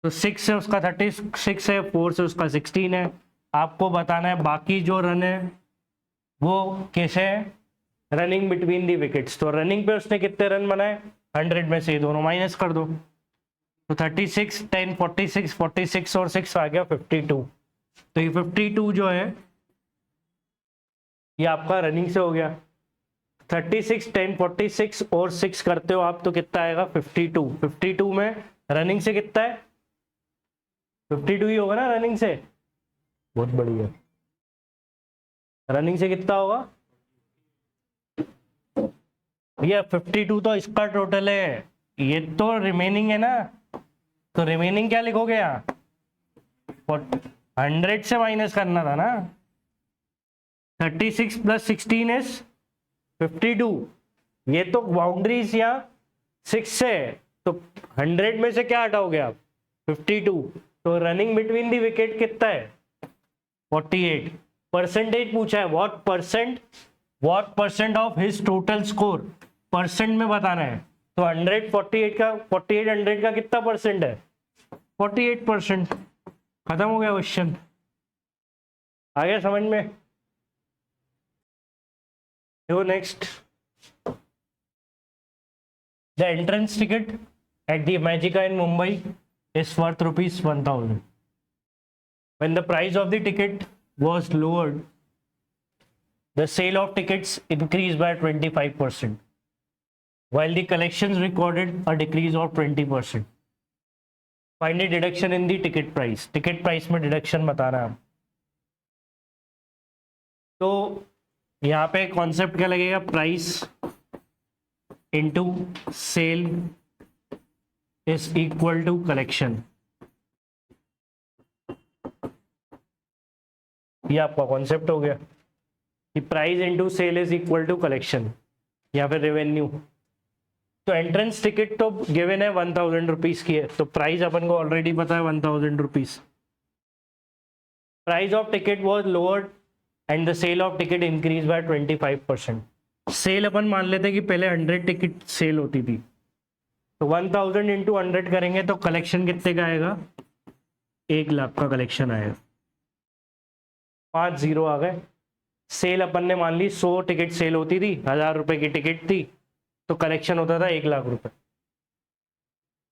Speaker 1: तो 6 से उसका 36 है, 4 से उसका 16 है। आपको बताना है बाकी जो रन है वो कैसे है, रनिंग बिटवीन दी विकेट्स। तो रनिंग पे उसने कितने रन बनाए? 100 में से ये दोनों माइनस कर दो, तो 36 10 46 46 और 6 आ गया 52। तो ये 52 जो है ये आपका रनिंग से हो गया। 36 10 46 और 6 करते हो आप तो कितना आएगा? 52। 52 में रनिंग से कितना है? 52 ही होगा ना रनिंग से। बहुत बढ़िया। रनिंग से कितना होगा भैया? 52 तो इसका टोटल है, ये तो रिमेनिंग है ना। तो रिमेनिंग क्या लिखोगे यहाँ? 100 से माइनस करना था ना। 36 प्लस 16 इज 52। ये तो बाउंड्रीज यहाँ 6 से है, तो 100 में से क्या हटाओगे आप? 52। तो रनिंग बिटवीन दी विकेट कितना है? 48। परसेंटेज पूछा है, what percent of his total score, percent में बताना है। तो 148 का 100 का कितना परसेंट है? 48%। खत्म हो गया क्वेश्चन। आ गया समझ में? देखो next, the entrance ticket at the Imagica in Mumbai is worth rupees 1000. When the price of the ticket was lowered, the sale of tickets increased by 25%, while the collections recorded a decrease of 20%. Find the deduction in the ticket price. Ticket price में deduction बताना है। तो यहाँ पे concept क्या लगेगा? Price into sale is equal to collection। ये आपका कॉन्सेप्ट हो गया कि price into sale is equal to collection या फिर रेवेन्यू। तो एंट्रेंस टिकट तो गिवन है 1000 रुपीज की है, तो प्राइस अपन को ऑलरेडी पता है 1000 rupees. Price of ticket was lowered and the sale of ticket increase by 25%। Sale अपन मान लेते हैं कि पहले 100 टिकट सेल होती थी, तो 1000 इंटू 100 करेंगे तो कलेक्शन कितने का आएगा? 1 लाख का कलेक्शन आएगा। 5 जीरो आ गए। सेल अपन ने मान ली 100 टिकट सेल होती थी, 1000 रुपए की टिकट थी, तो कलेक्शन होता था 1 लाख रुपए।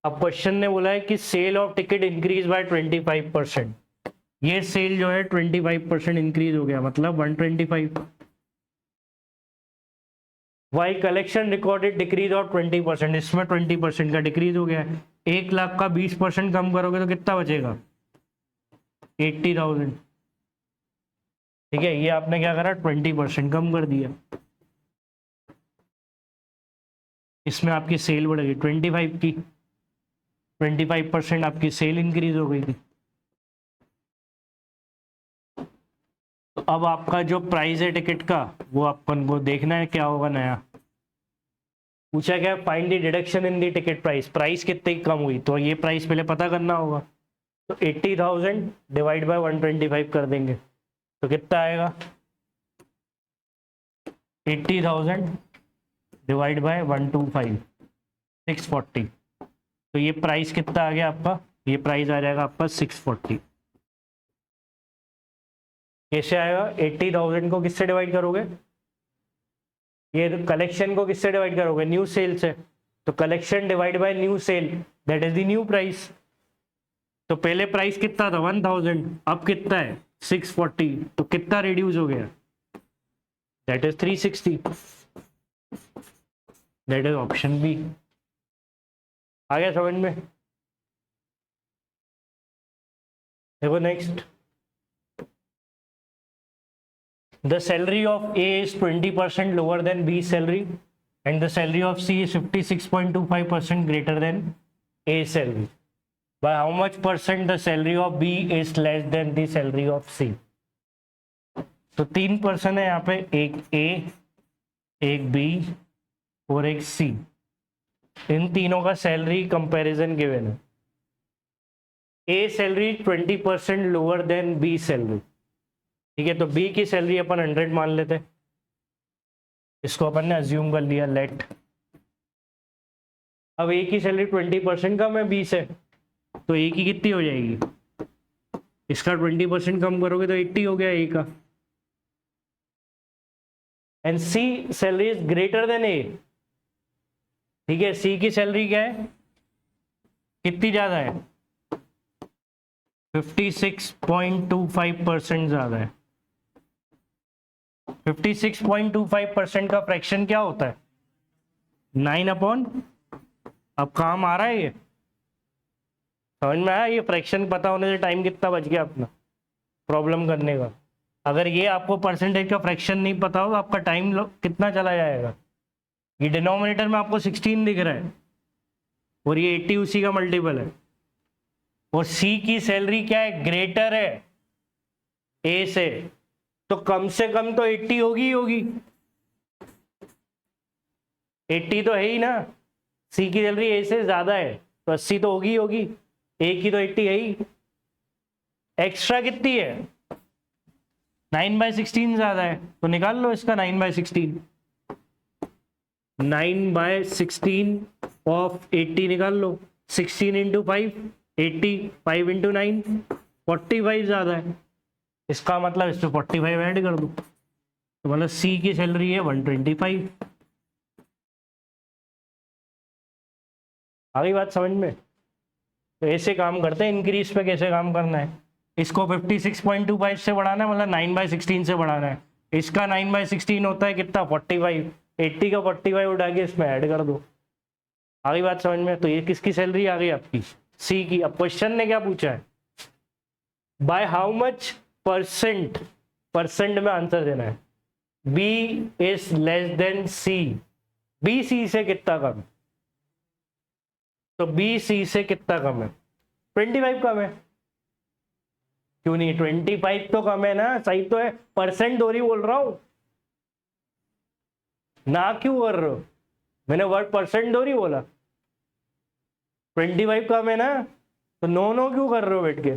Speaker 1: अब क्वेश्चन ने बोला है कि sale of ticket increase by 25%। ये सेल जो है 25% इंक्रीज हो गया, मतलब 125। Why collection recorded decrease of 20%, इसमें 20% का डिक्रीज हो गया है। 1 लाख का 20% कम करोगे तो कितना बचेगा? 80,000। ठीक है, ये आपने क्या करा? 20% कम कर दिया। इसमें आपकी सेल बढ़ गई 25 की, 25% आपकी सेल इंक्रीज हो गई थी। तो अब आपका जो प्राइस है टिकट का वो अपन को देखना है क्या होगा नया। पूछा क्या? Find the deduction in the ticket price. Price कितनी कम हुई, तो ये प्राइस पहले पता करना होगा। तो 80,000 डिवाइड बाय 125 कर देंगे तो कितना आएगा? 80,000 डिवाइड बाय 125 640। तो ये प्राइस कितना आ गया आपका? ये प्राइस आ जाएगा आपका 640। कैसे आएगा? 80,000 को किससे डिवाइड करोगे? ये कलेक्शन को किससे डिवाइड करोगे? न्यू सेल से। तो collection divide by new sale that is the new price. तो पहले प्राइस कितना था? 1000, अब कितना है? 640। तो कितना रिड्यूस हो गया? That is 360। That is option B. आ गया समझ में? देखो नेक्स्ट, the salary of A is 20% lower than B's salary and the salary of C is 56.25% greater than A's salary. By how much percent the salary of B is less than the salary of C? तो 3% है यहाँ पे, एक A, एक B और एक C। इन तीनों का सैलरी कंपैरिजन गिवन है। ए salary 20% lower than B salary, ठीक है। तो बी की सैलरी अपन 100 मान लेते हैं, इसको अपन ने अज्यूम कर लिया, लेट। अब ए की सैलरी 20% कम है बी से, तो ए की कितनी हो जाएगी, इसका 20% कम करोगे तो 80 हो गया ए का। And C salary is greater than A, ठीक है। सी की सैलरी क्या है, कितनी ज्यादा है, 56.25% ज्यादा है। 56.25% का फ्रैक्शन क्या होता है, 9/, अब काम आ रहा है ये, समझ में आया। ये फ्रैक्शन पता होने से टाइम कितना बच गया अपना प्रॉब्लम करने का। अगर ये आपको परसेंटेज का फ्रैक्शन नहीं पता हो तो आपका टाइम कितना चला जाएगा। ये डिनोमिनेटर में आपको 16 दिख रहा है और ये 80 उसी का मल्टीपल है। और सी की सैलरी क्या है, ग्रेटर है ए से, तो कम से कम तो 80 होगी ही होगी, 80 तो है ही ना। सी की सैलरी ए से ज्यादा है तो 80 तो होगी ही होगी, ए की तो 80 है ही। एक्स्ट्रा कितनी है, 9/16 ज्यादा है, तो निकाल लो इसका 9/16। 9/16 ऑफ 80 निकाल लो, 16 इंटू 5 80, 5 इंटू 9 45 ज्यादा है, इसका मतलब इस पर 45 ऐड कर दो, तो मतलब सी की सैलरी है 125। आ गई बात समझ में। तो ऐसे काम करते हैं, इंक्रीज पे कैसे काम करना है, इसको 56.25 से बढ़ाना है, मतलब 9/16 से बढ़ाना है। इसका 9/16 होता है कितना, 45, 80 का 45 उठा के इसमें ऐड कर दो। आ गई बात समझ में। तो ये किसकी सैलरी आ गई, आपकी सी की। अब क्वेश्चन ने क्या पूछा है, by how much percent, percent में आंसर देना है। B is less than C, B C से कितना कम, तो बी सी से कितना कम है, 25 कम है। क्यों नहीं, 25 तो कम है ना, सही तो है, परसेंट दोहरी बोल रहा हूं ना, क्यों कर रहे हो, मैंने वर्ड परसेंट दोहरी बोला। 25 कम है ना, तो नो नो क्यों कर रहे हो बैठ के,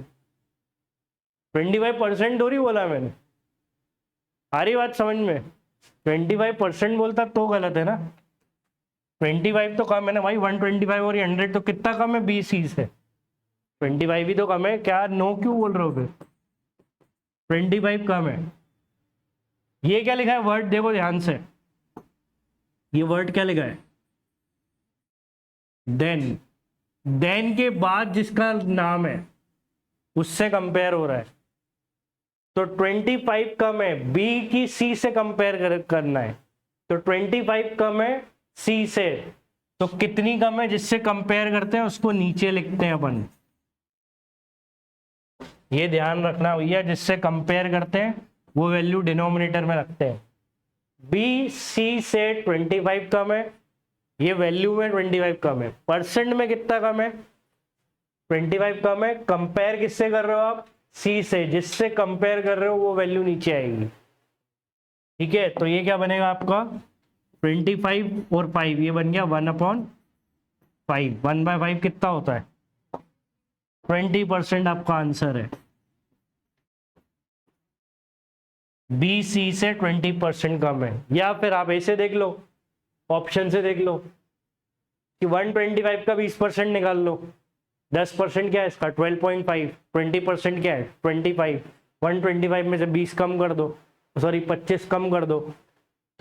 Speaker 1: 25% दोहरी बोला मैंने। आ रही बात समझ में, 25% बोलता तो गलत है ना, 25 तो कम है ना भाई, 125 और 100 तो कितना कम है बी सी से, 25 भी तो कम है, क्या नो क्यों बोल रहे हो फिर, 25 कम है। ये क्या लिखा है वर्ड, देखो ध्यान से, ये वर्ड क्या लिखा है, देन, देन के बाद जिसका नाम है उससे कंपेयर हो रहा है, तो 25 कम है, बी की सी से कंपेयर करना है, तो 25 कम है सी से, तो कितनी कम है, जिससे कंपेयर करते हैं उसको नीचे लिखते हैं अपन। ये ध्यान रखना भैया, जिससे कंपेयर करते हैं वो वैल्यू डिनोमिनेटर में रखते हैं। बी सी से 25 कम है, ये वैल्यू में 25 कम है, परसेंट में कितना कम है, 25 कम है। कंपेयर किससे कर रहे हो आप, सी से, जिससे कंपेयर कर रहे हो वो वैल्यू नीचे आएगी, ठीक है। तो ये क्या बनेगा आपका, 25 और 5, ये बन गया 1/5, 1/5 कितना होता है, 20% आपका आंसर है। बी सी से 20% कम है। या फिर आप ऐसे देख लो, ऑप्शन से देख लो कि 125 का 20% निकाल लो, 10% क्या है इसका 12.5, 20% क्या है 25, 125 में से 20 कम कर दो, सॉरी 25 कम कर दो,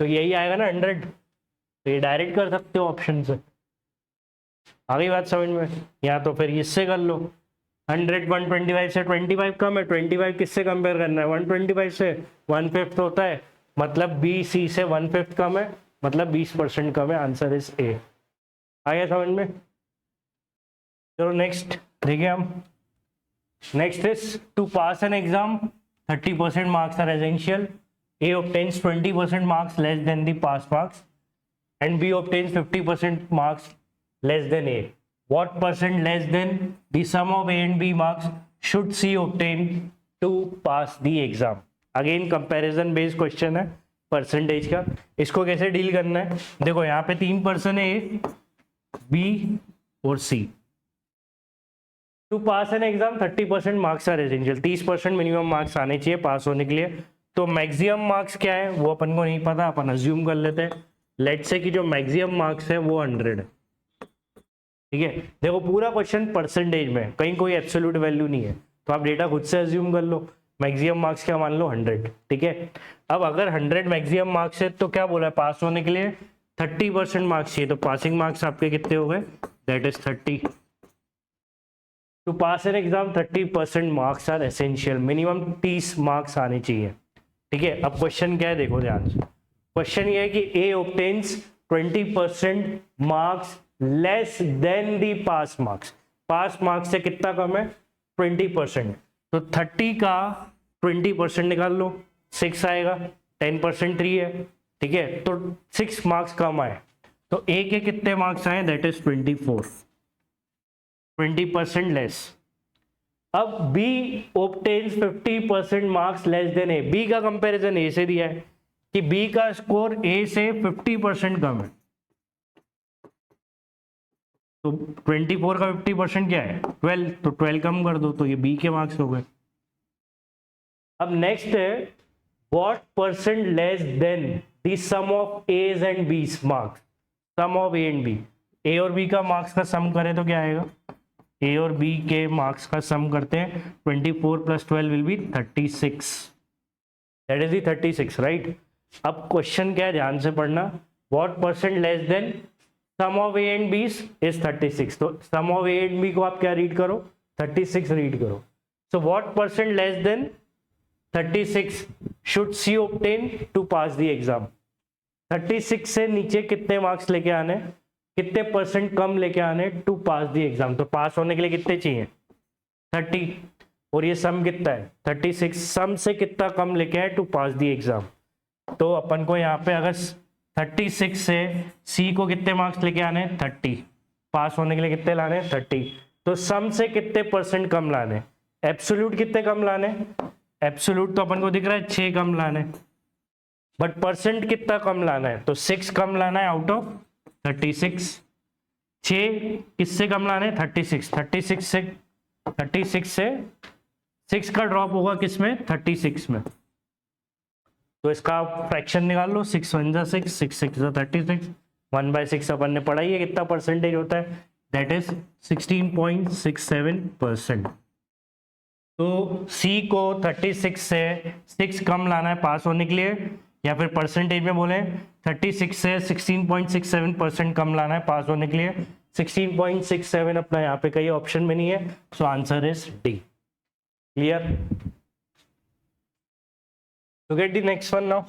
Speaker 1: तो यही आएगा ना 100। तो ये डायरेक्ट कर सकते हो ऑप्शन से। आ गई बात समझ में। या तो फिर इससे कर लो, 100 125 से 25 कम है, 25 किससे कंपेयर करना है, 125 से, 1/5 होता है, मतलब बी सी से 1/5 कम है, मतलब 20% कम है, आंसर इज ए। आ गया समझ में। चलो नेक्स्ट देखिए हम, next is to pass an exam 30% marks are essential. A obtains 20% marks less than the pass marks and B obtains 50% marks less than A. What percent less than the sum of A and B marks should C obtain to pass the exam? Again comparison based question है percentage का। इसको कैसे deal करना है, देखो यहाँ पे 3 person है, A, B और C। To pass an exam 30% marks are essential, 30% minimum marks आने चाहिए पास होने के लिए। तो मैक्सिमम मार्क्स क्या है वो अपन को नहीं पता, अपन अज्यूम कर लेते हैं। लेट्स से कि जो मैक्सिमम मार्क्स है वो 100 है, ठीक है। देखो पूरा क्वेश्चन परसेंटेज में, कहीं कोई एब्सोल्यूट वैल्यू नहीं है, तो आप डेटा खुद से अज्यूम कर लो। मैक्सिमम मार्क्स क्या मान लो 100, ठीक है। अब अगर 100 मैक्सिमम मार्क्स है तो क्या बोला है, पास होने के लिए 30% मार्क्स चाहिए, तो पासिंग मार्क्स आपके कितने हो गए, that is 30। To pass an exam 30% marks are essential, minimum 30 marks आने चाहिए, ठीक है। अब क्वेश्चन क्या है देखो ध्यान से, क्वेश्चन ये है कि ए ऑब्टेन्स 20% मार्क्स लेस देन दी पास मार्क्स, पास मार्क्स से कितना कम है 20%, तो 30 का 20% निकाल लो, 6 आएगा, 10% 3 है, ठीक है। तो 6 मार्क्स कम आए, तो ए के कितने मार्क्स आए, दैट इज 24, 20% लेस। अब B obtains 50% marks less than A, B का कंपैरिजन ए से दिया है कि B का स्कोर A से 50% कम है, तो 24 का 50% क्या है 12, तो 12 कम कर दो, तो ये B के मार्क्स हो गए। अब नेक्स्ट है what percent less than the sum of A's and B's marks, sum of A and B, A और B का मार्क्स का सम करें तो क्या आएगा, ए और बी के मार्क्स का सम करते हैं, 24 plus 12 will be 36, that is the 36, right. अब क्वेश्चन क्या है ध्यान से पढ़ना, what percent less than sum of A and B is 36, तो sum of A and B को आप क्या रीड करो, 36 रीड करो। So what percent less than 36 should C obtain to pass the exam, 36 से नीचे कितने मार्क्स लेके आने, कितने परसेंट कम लेके आने टू पास दी एग्जाम, तो पास होने के लिए कितने चाहिए 30, और ये सम कितना है 36, सम से कितना कम लेके आए टू पास दी एग्जाम, तो अपन को यहाँ पे अगर 36 से सी को कितने मार्क्स लेके आने 30, पास होने के लिए कितने लाने 30, तो सम से कितने परसेंट कम लाने, एब्सोल्यूट कितने कम लाने, एब्सोल्यूट तो अपन को दिख रहा है 6 कम लाने, बट परसेंट कितना कम लाना है, तो 6 कम लाना है आउट ऑफ 36, 6 किससे कम लाने 36, 36 से 6 का ड्रॉप होगा किसमें 36 में, तो इसका फ्रैक्शन निकाल लो, 6 1 जा 6, 6 6 जा 36, 1/6 अपन ने पढ़ा ही है कितना परसेंटेज होता है, दैट इज 16.67%। तो सी को 36 से 6 कम लाना है पास होने के लिए, या फिर परसेंटेज में बोले 36 से 16.67% कम लाना है पास होने के लिए, 16.67 अपना यहाँ पे कहीं ऑप्शन में नहीं है, so answer is D. Clear, to get the next one now,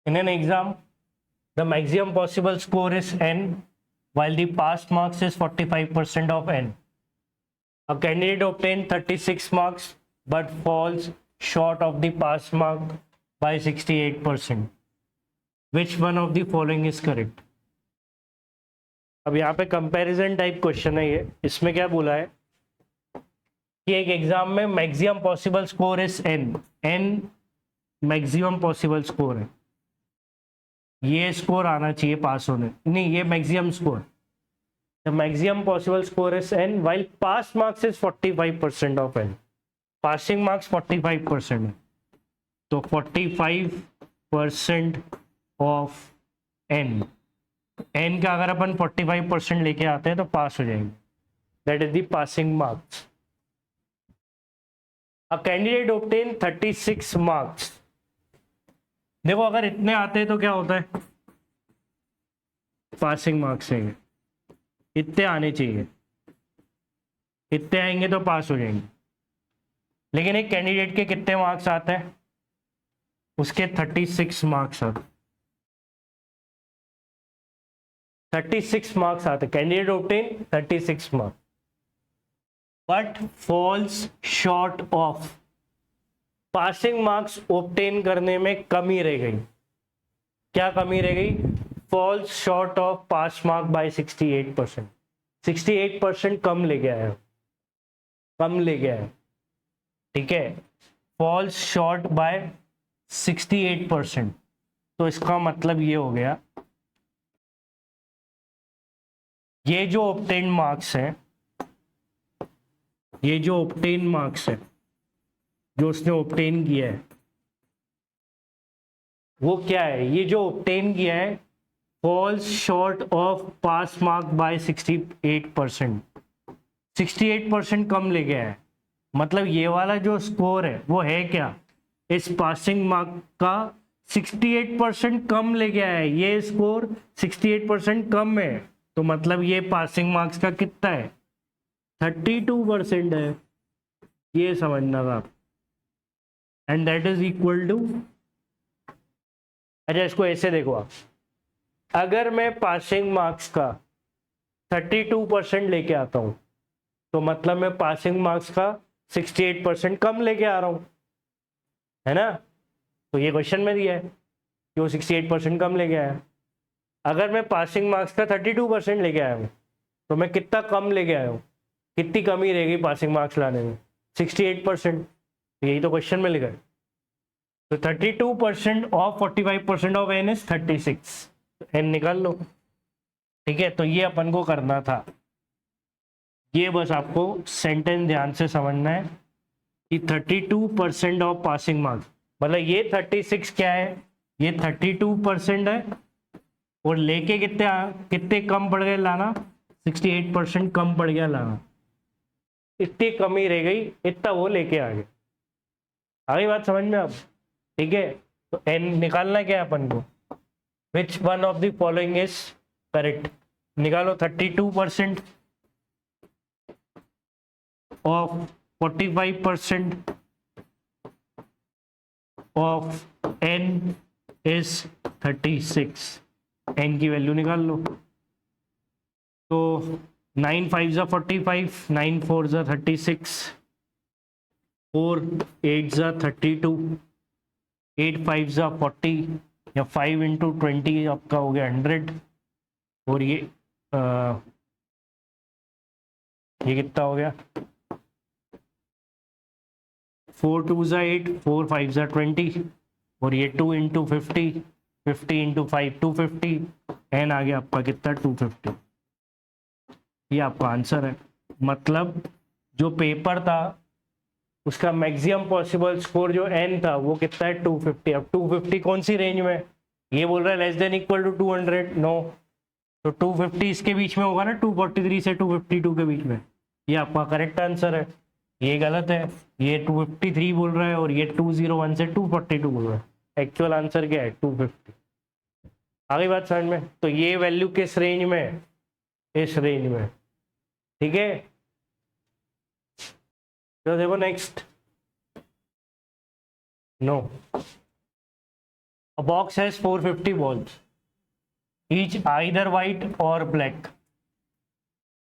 Speaker 1: in an exam the maximum possible score is n while the pass marks is 45% of n. A candidate obtained 36 marks but falls short of the pass mark by 68%. Which one of the following is correct? अब यहाँ पे comparison type question है ये, इसमें क्या बोला है कि एक एग्जाम में maximum possible score is n, n maximum possible score है, ये स्कोर आना चाहिए पास होने, नहीं ये maximum score, the maximum possible score is n while pass marks is 45% of n, passing marks 45% है, तो 45% ऑफ n, n का अगर अपन 45% लेके आते हैं तो पास हो जाएंगे, that is the passing marks. A candidate obtain 36 marks, देखो अगर इतने आते हैं तो क्या होता है पासिंग मार्क्स है, इतने आने चाहिए, इतने आएंगे तो पास हो जाएंगे, लेकिन एक कैंडिडेट के कितने मार्क्स आते हैं, उसके 36 मार्क्स आते, 36 मार्क्स आते, candidate obtain 36 marks but falls short of, passing marks obtain करने में कमी रह गई, क्या कमी रह गई, falls short of pass mark by 68%, 68% कम ले गया है, कम ले गया है, ठीक है, फॉल्स शॉर्ट बाय 68%, तो इसका मतलब ये हो गया ये जो ऑब्टेन मार्क्स हैं ये जो ऑब्टेन मार्क्स है, जो उसने ऑब्टेन किया है, वो क्या है? ये जो ऑब्टेन किया है falls short of pass mark by 68%। 68% कम ले गया है। मतलब ये वाला जो स्कोर है वो है क्या? इस पासिंग मार्क का 68% कम ले गया है। ये स्कोर 68% कम है, तो मतलब ये पासिंग मार्क्स का कितना है? 32% है। ये समझना था। And that is equal to, अच्छा इसको ऐसे देखो आप, अगर मैं पासिंग मार्क्स का 32% लेके आता हूं तो मतलब मैं पासिंग मार्क्स का 68% कम लेके आ रहा हूं, है ना? तो ये क्वेश्चन में दिया है कि वो 68% कम लेके आया। अगर मैं पासिंग मार्क्स का 32% लेके आया हूँ तो मैं कितना कम लेके आया हूँ? कितनी कमी रहेगी पासिंग मार्क्स लाने में? 68%। यही तो क्वेश्चन में लिखा है। तो 32% of 45% of n is 36। n निकाल लो। ठीक है, तो ये अपन को करना था। ये बस आपको सेंटेंस ध्यान से समझना है कि 32% ऑफ पासिंग मार्क्स, मतलब ये 36 क्या है? ये 32% है, और लेके कितने कितने कम पड़ गए लाना? 68% कम पड़ गया लाना। इतनी कमी रह गई, इतना वो लेके आ गए। आ गई बात समझ में अब? ठीक है, तो n निकालना क्या है अपन को? Which one of the following is correct? निकालो। 32% of 45% of n is 36। n की वैल्यू निकाल लो। तो 9 5 जा 45, 9 4 जा 36, 4 8 जा 32, 8 5 जा 40, या 5 इंटू 20 आपका हो गया 100। और ये कितना हो गया? 4 2 जा 8, 4 5 जा 20, और ये 2 इंटू 50, 50 इंटू 5 250। एन आ गया आपका कितना? 250। ये आपका आंसर है। मतलब जो पेपर था उसका मैक्सिमम पॉसिबल स्कोर जो एन था वो कितना है? 250। अब 250 कौन सी रेंज में? ये बोल रहा है less than equal to 200। No, तो 250 इसके बीच में होगा ना, 243 से 252 के बीच में। ये आपका करेक्ट आंसर है। ये गलत है, ये 253 बोल रहा है और ये 201 से 242 बोल रहा है। एक्चुअल आंसर क्या है? 250। आगे बात समझ में? तो ये वैल्यू किस रेंज में है? इस रेंज में। ठीक है, तो देखो next. No, a box has 450 balls, each either white or black,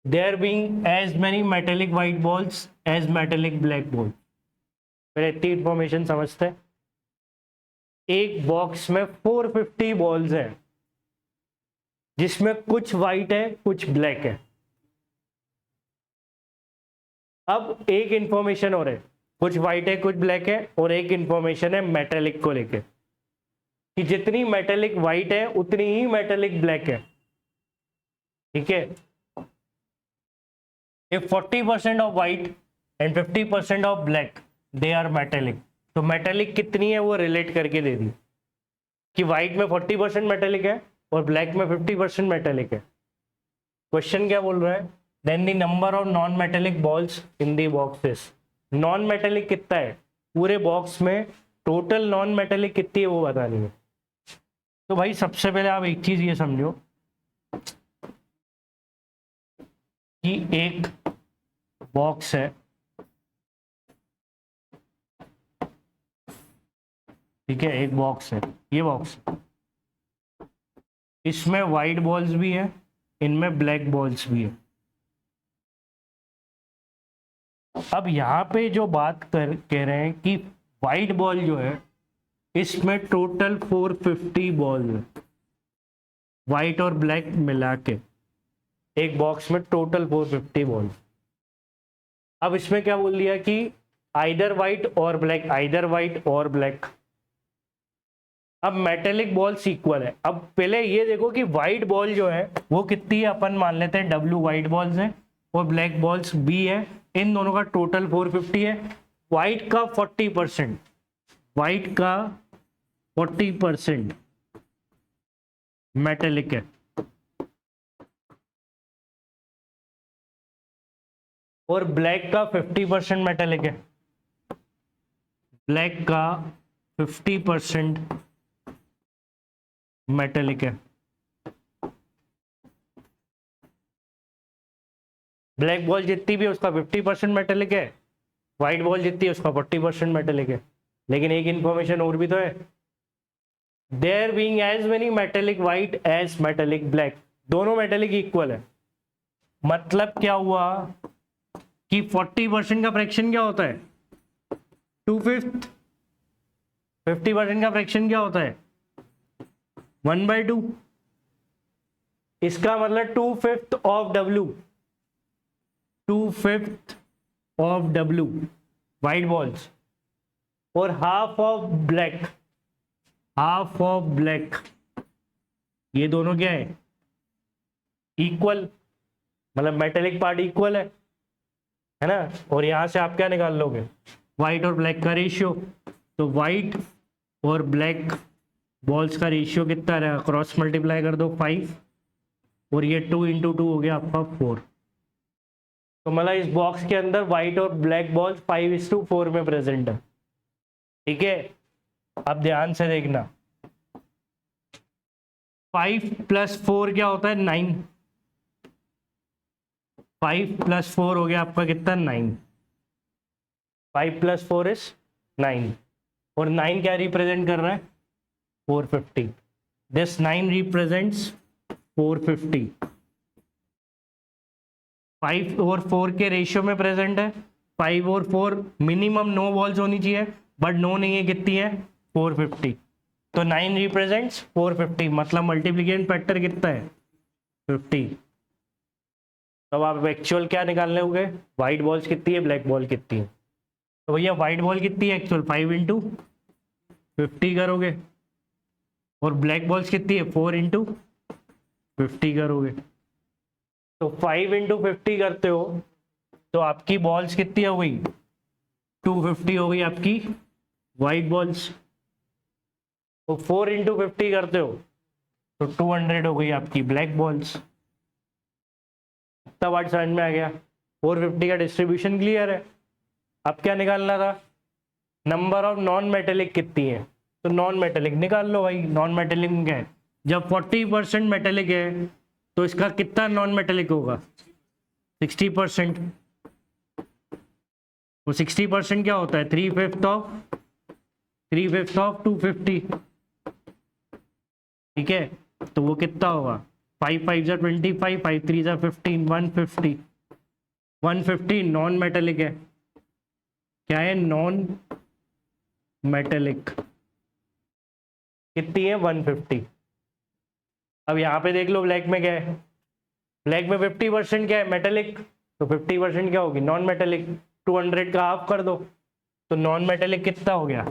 Speaker 1: there being as many metallic white balls as metallic black balls। पहले इतनी इंफॉर्मेशन समझते हैं। एक बॉक्स में 450 बॉल्स हैं जिसमें कुछ वाइट है कुछ ब्लैक है। अब एक इंफॉर्मेशन और है, कुछ वाइट है कुछ ब्लैक है, और एक इंफॉर्मेशन है मेटेलिक को लेके कि जितनी मेटेलिक वाइट है उतनी ही मेटेलिक ब्लैक है। ठीक है, if 40% of white and 50% of black they are metallic, तो मेटेलिक कितनी है वो रिलेट करके दे दी कि व्हाइट में 40% मेटेलिक है और ब्लैक में 50% मेटेलिक है। क्वेश्चन क्या बोल रहा है? Then the number of non metallic balls in the boxes. Non metallic कितना है पूरे बॉक्स में? टोटल नॉन मेटेलिक कितनी है वो बतानी है। तो भाई सबसे पहले आप एक चीज ये समझो कि एक बॉक्स है, ठीक है, एक बॉक्स है, ये बॉक्स, इसमें वाइट बॉल्स भी है, इनमें ब्लैक बॉल्स भी है। अब यहाँ पे जो बात कह रहे हैं कि वाइट बॉल जो है इसमें टोटल 450 बॉल है, वाइट और ब्लैक मिला के एक बॉक्स में टोटल 450 बॉल। अब इसमें क्या बोल दिया कि आइदर वाइट और ब्लैक, आइदर वाइट और ब्लैक। अब मेटेलिक बॉल्स इक्वल है। अब पहले ये देखो कि वाइट बॉल जो है वो कितनी है, अपन मान लेते हैं W वाइट बॉल्स है और ब्लैक बॉल्स B है, इन दोनों का टोटल 450 है। वाइट का 40%, वाइट का 40% मेटेलिक है और ब्लैक का 50% मेटेलिक है। ब्लैक का 50% मेटेलिक है। ब्लैक बॉल जितनी भी है उसका 50% मेटेलिक है, व्हाइट बॉल जितनी है उसका 40% मेटेलिक है। लेकिन एक इंफॉर्मेशन और भी तो है, there being as many metallic white as metallic black, दोनों मेटेलिक इक्वल है। मतलब क्या हुआ कि 40% का फ्रैक्शन क्या होता है, 2/5। 50% का फ्रैक्शन क्या होता है, 1/2। इसका मतलब 2/5 ऑफ W, 2/5 ऑफ W व्हाइट बॉल्स और half of black, half of black. ये दोनों क्या है, इक्वल, मतलब मेटेलिक पार्ट इक्वल है ना। और यहां से आप क्या निकाल लोगे, व्हाइट और ब्लैक का रेशियो। तो व्हाइट और ब्लैक बॉल्स का रेशियो कितना रहेगा, क्रॉस मल्टीप्लाई कर दो 5 और ये 2 × 2 हो गया आपका 4। तो मतलब इस बॉक्स के अंदर व्हाइट और ब्लैक बॉल्स 5:4 में प्रेजेंट है। ठीक है, अब ध्यान से देखना, 5 + 4 क्या होता है, 9। 5 + 4 हो गया आपका कितना, 9। 5 + 4 इज 9 और 9 क्या रिप्रेजेंट कर रहा है, 450। This 9 represents 450। 5 और 4 के रेशियो में प्रेजेंट है। 5 और 4 मिनिमम 9 बॉल्स होनी चाहिए, बट 9 नहीं है, कितनी है, 450। तो 9 रिप्रेजेंट्स 450, मतलब मल्टीप्लिकेशन फैक्टर कितना है, 50। तब आप एक्चुअल क्या निकालने होंगे, व्हाइट बॉल्स कितनी है, ब्लैक बॉल कितनी है। तो भैया व्हाइट बॉल कितनी है एक्चुअल, 5 × 50 करोगे और ब्लैक बॉल्स कितनी है, 4 × 50 करोगे। तो 5 × 50 करते हो तो आपकी बॉल्स कितनी हो गई, 250 हो गई आपकी व्हाइट बॉल्स। तो 4 × 50 करते हो तो 200 हो गई आपकी ब्लैक बॉल्स। इतना वर्ड समझ में आ गया। 450 का डिस्ट्रीब्यूशन क्लियर है। अब क्या निकालना था, नंबर ऑफ नॉन मेटेलिक कितनी है, तो नॉन मेटेलिक निकाल लो भाई। नॉन मेटेलिक क्या है, जब 40% मेटेलिक है तो इसका कितना नॉन मेटेलिक होगा, 60%। वो 60% क्या होता है, 3/5 ऑफ 250। ठीक है, तो वो कितना होगा, 5 × 5 = 25, 5 × 3 = 15, 150। 150 नॉन मेटेलिक है। क्या है, नॉन मेटेलिक कितनी है, 150। अब यहाँ पे देख लो ब्लैक में क्या है, ब्लैक में 50% क्या है, मेटेलिक, तो 50% क्या होगी, नॉन मेटेलिक। 200 का हाफ कर दो तो नॉन मेटेलिक कितना हो गया,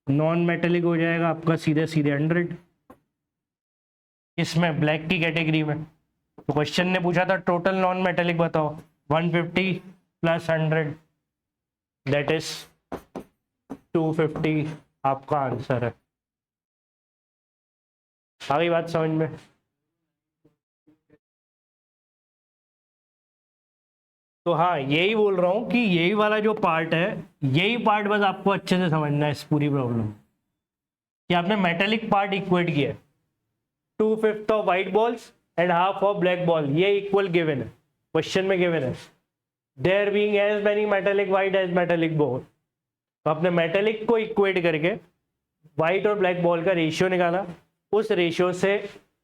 Speaker 1: नॉन मेटेलिक हो जाएगा आपका सीधे सीधे 100। इसमें ब्लैक की कैटेगरी में तो क्वेश्चन ने पूछा था टोटल नॉन मेटेलिक बताओ, 150 + 100 दैट इज 250 आपका आंसर है। आ गई बात समझ में। तो हाँ, यही बोल रहा हूं कि यही वाला जो पार्ट है, यही पार्ट बस आपको अच्छे से समझना है इस पूरी प्रॉब्लम कि आपने मेटेलिक पार्ट इक्वेट किया है, 2/5 of white balls and half of black ball, ये इक्वल गिवन है, क्वेश्चन में गिवन है। There being as many metallic white as metallic ball, तो आपने मेटेलिक को इक्वेट करके व्हाइट और ब्लैक बॉल का रेशियो निकाला। उस रेशियो से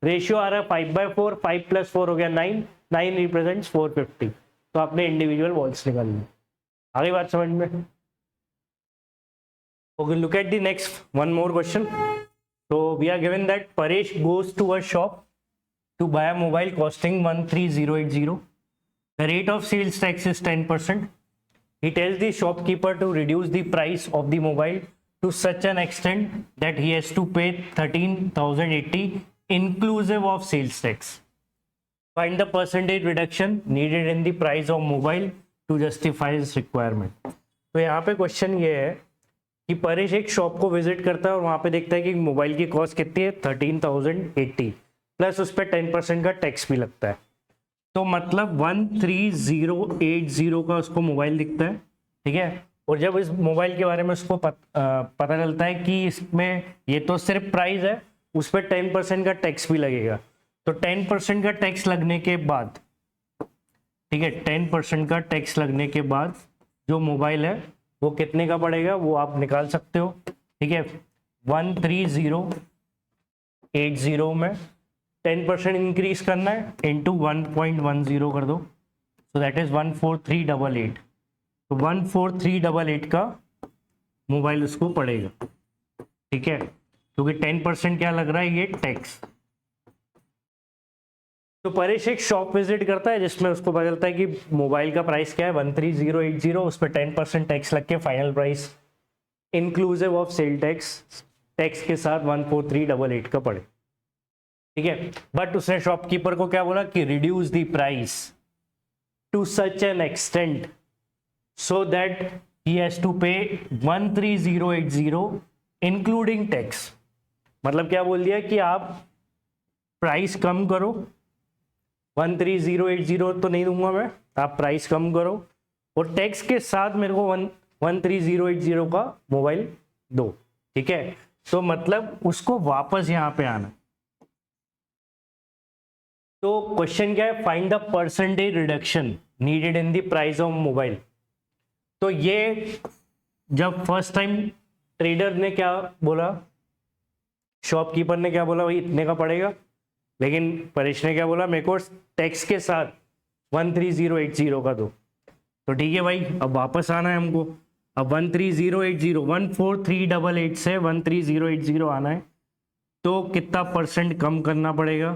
Speaker 1: रेशियो आ रहा है 5/4, 5 + 4 हो गया 9, 9 रिप्रेजेंट्स 450। तो आपने इंडिविजुअल बॉल्स निकाल ली। आगे बात समझ में। Okay, look at the next one more question. So we are given that Paresh goes to a shop to buy a mobile costing 13,080. The rate of sales tax is 10%. He tells the shopkeeper to reduce the price of the mobile to such an extent that he has to pay 13,080 inclusive of sales tax. Find the percentage reduction needed in the price of mobile to justify this requirement. तो यहाँ पे question ये है कि परेश एक shop को visit करता है और वहाँ पे देखता है कि मोबाइल की कॉस्ट कितनी है 13,080 प्लस उस पर 10% का टैक्स भी लगता है। तो मतलब 13,080 का उसको मोबाइल दिखता है, ठीक है। और जब इस मोबाइल के बारे में उसको पता चलता है कि इसमें ये तो सिर्फ प्राइस है, उस पर 10% का टैक्स भी लगेगा। तो 10% का टैक्स लगने के बाद, ठीक है, 10% का टैक्स लगने के बाद जो मोबाइल है वो कितने का पड़ेगा वो आप निकाल सकते हो, ठीक है। 13,080 में 10% इंक्रीज करना है इंटू 1.10 कर दो, सो दैट इज 14388। तो 14388 का मोबाइल उसको पड़ेगा, ठीक है, क्योंकि 10% क्या लग रहा है, ये टैक्स। तो परेश एक शॉप विजिट करता है जिसमें उसको पता चलता है कि मोबाइल का प्राइस क्या है 13,080, उस पर 10% टैक्स लग के final price inclusive of sale tax के साथ 14388 का पड़े, ठीक है। बट उसने शॉपकीपर को क्या बोला कि reduce the price to such an extent so that he has to pay 13,080 including tax. मतलब क्या बोल दिया कि आप प्राइस कम करो, 13,080 तो नहीं दूंगा मैं, आप प्राइस कम करो और टैक्स के साथ मेरे को 13,080 का मोबाइल दो, ठीक है। तो मतलब उसको वापस यहां पे आना। तो क्वेश्चन क्या है, find the percentage reduction needed in the price of mobile. तो ये जब फर्स्ट टाइम ट्रेडर ने क्या बोला, शॉपकीपर ने क्या बोला, भाई इतने का पड़ेगा, लेकिन परेश ने क्या बोला, मेरे को टैक्स के साथ 13,080 का दो। तो ठीक है भाई, अब वापस आना है हमको। अब 13,080 14388 से 13,080 आना है, तो कितना परसेंट कम करना पड़ेगा,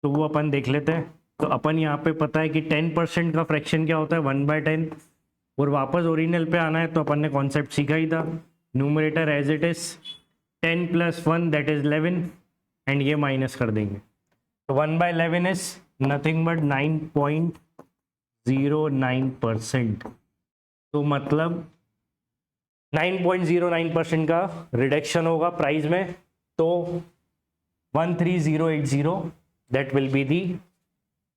Speaker 1: तो वो अपन देख लेते हैं। तो अपन यहाँ पे पता है कि 10% का फ्रैक्शन क्या होता है 1/10, और वापस ओरिजिनल पे आना है तो अपन ने कॉन्सेप्ट सीखा ही था, numerator as it is 10 + 1 that is 11 and ये माइनस कर देंगे। तो 1/11 इज नथिंग बट 9.09%। तो मतलब 9.09% का रिडक्शन होगा प्राइस में, तो 13,080 that will be the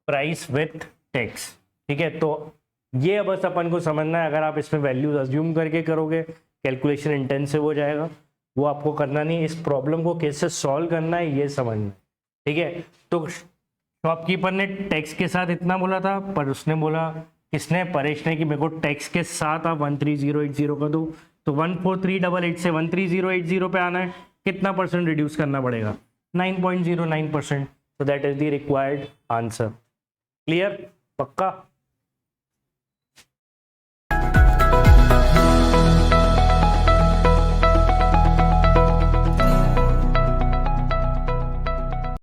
Speaker 1: price with tax, ठीक है। तो ये बस अपन को समझना है, अगर आप इसमें वैल्यूज अज्यूम करके करोगे कैलकुलेशन इंटेंसिव हो जाएगा, वो आपको करना नहीं। इस प्रॉब्लम को कैसे सॉल्व करना है ये समझना, ठीक है। तो शॉपकीपर ने टैक्स के साथ इतना बोला था, पर उसने बोला, किसने, परेश ने, कि मेरे को टैक्स के साथ आप 13,080 का दो। तो 14388 से 13,080 पे आना है, कितना परसेंट रिड्यूस करना पड़ेगा, 9.09%। तो that is the required answer. Clear, पक्का।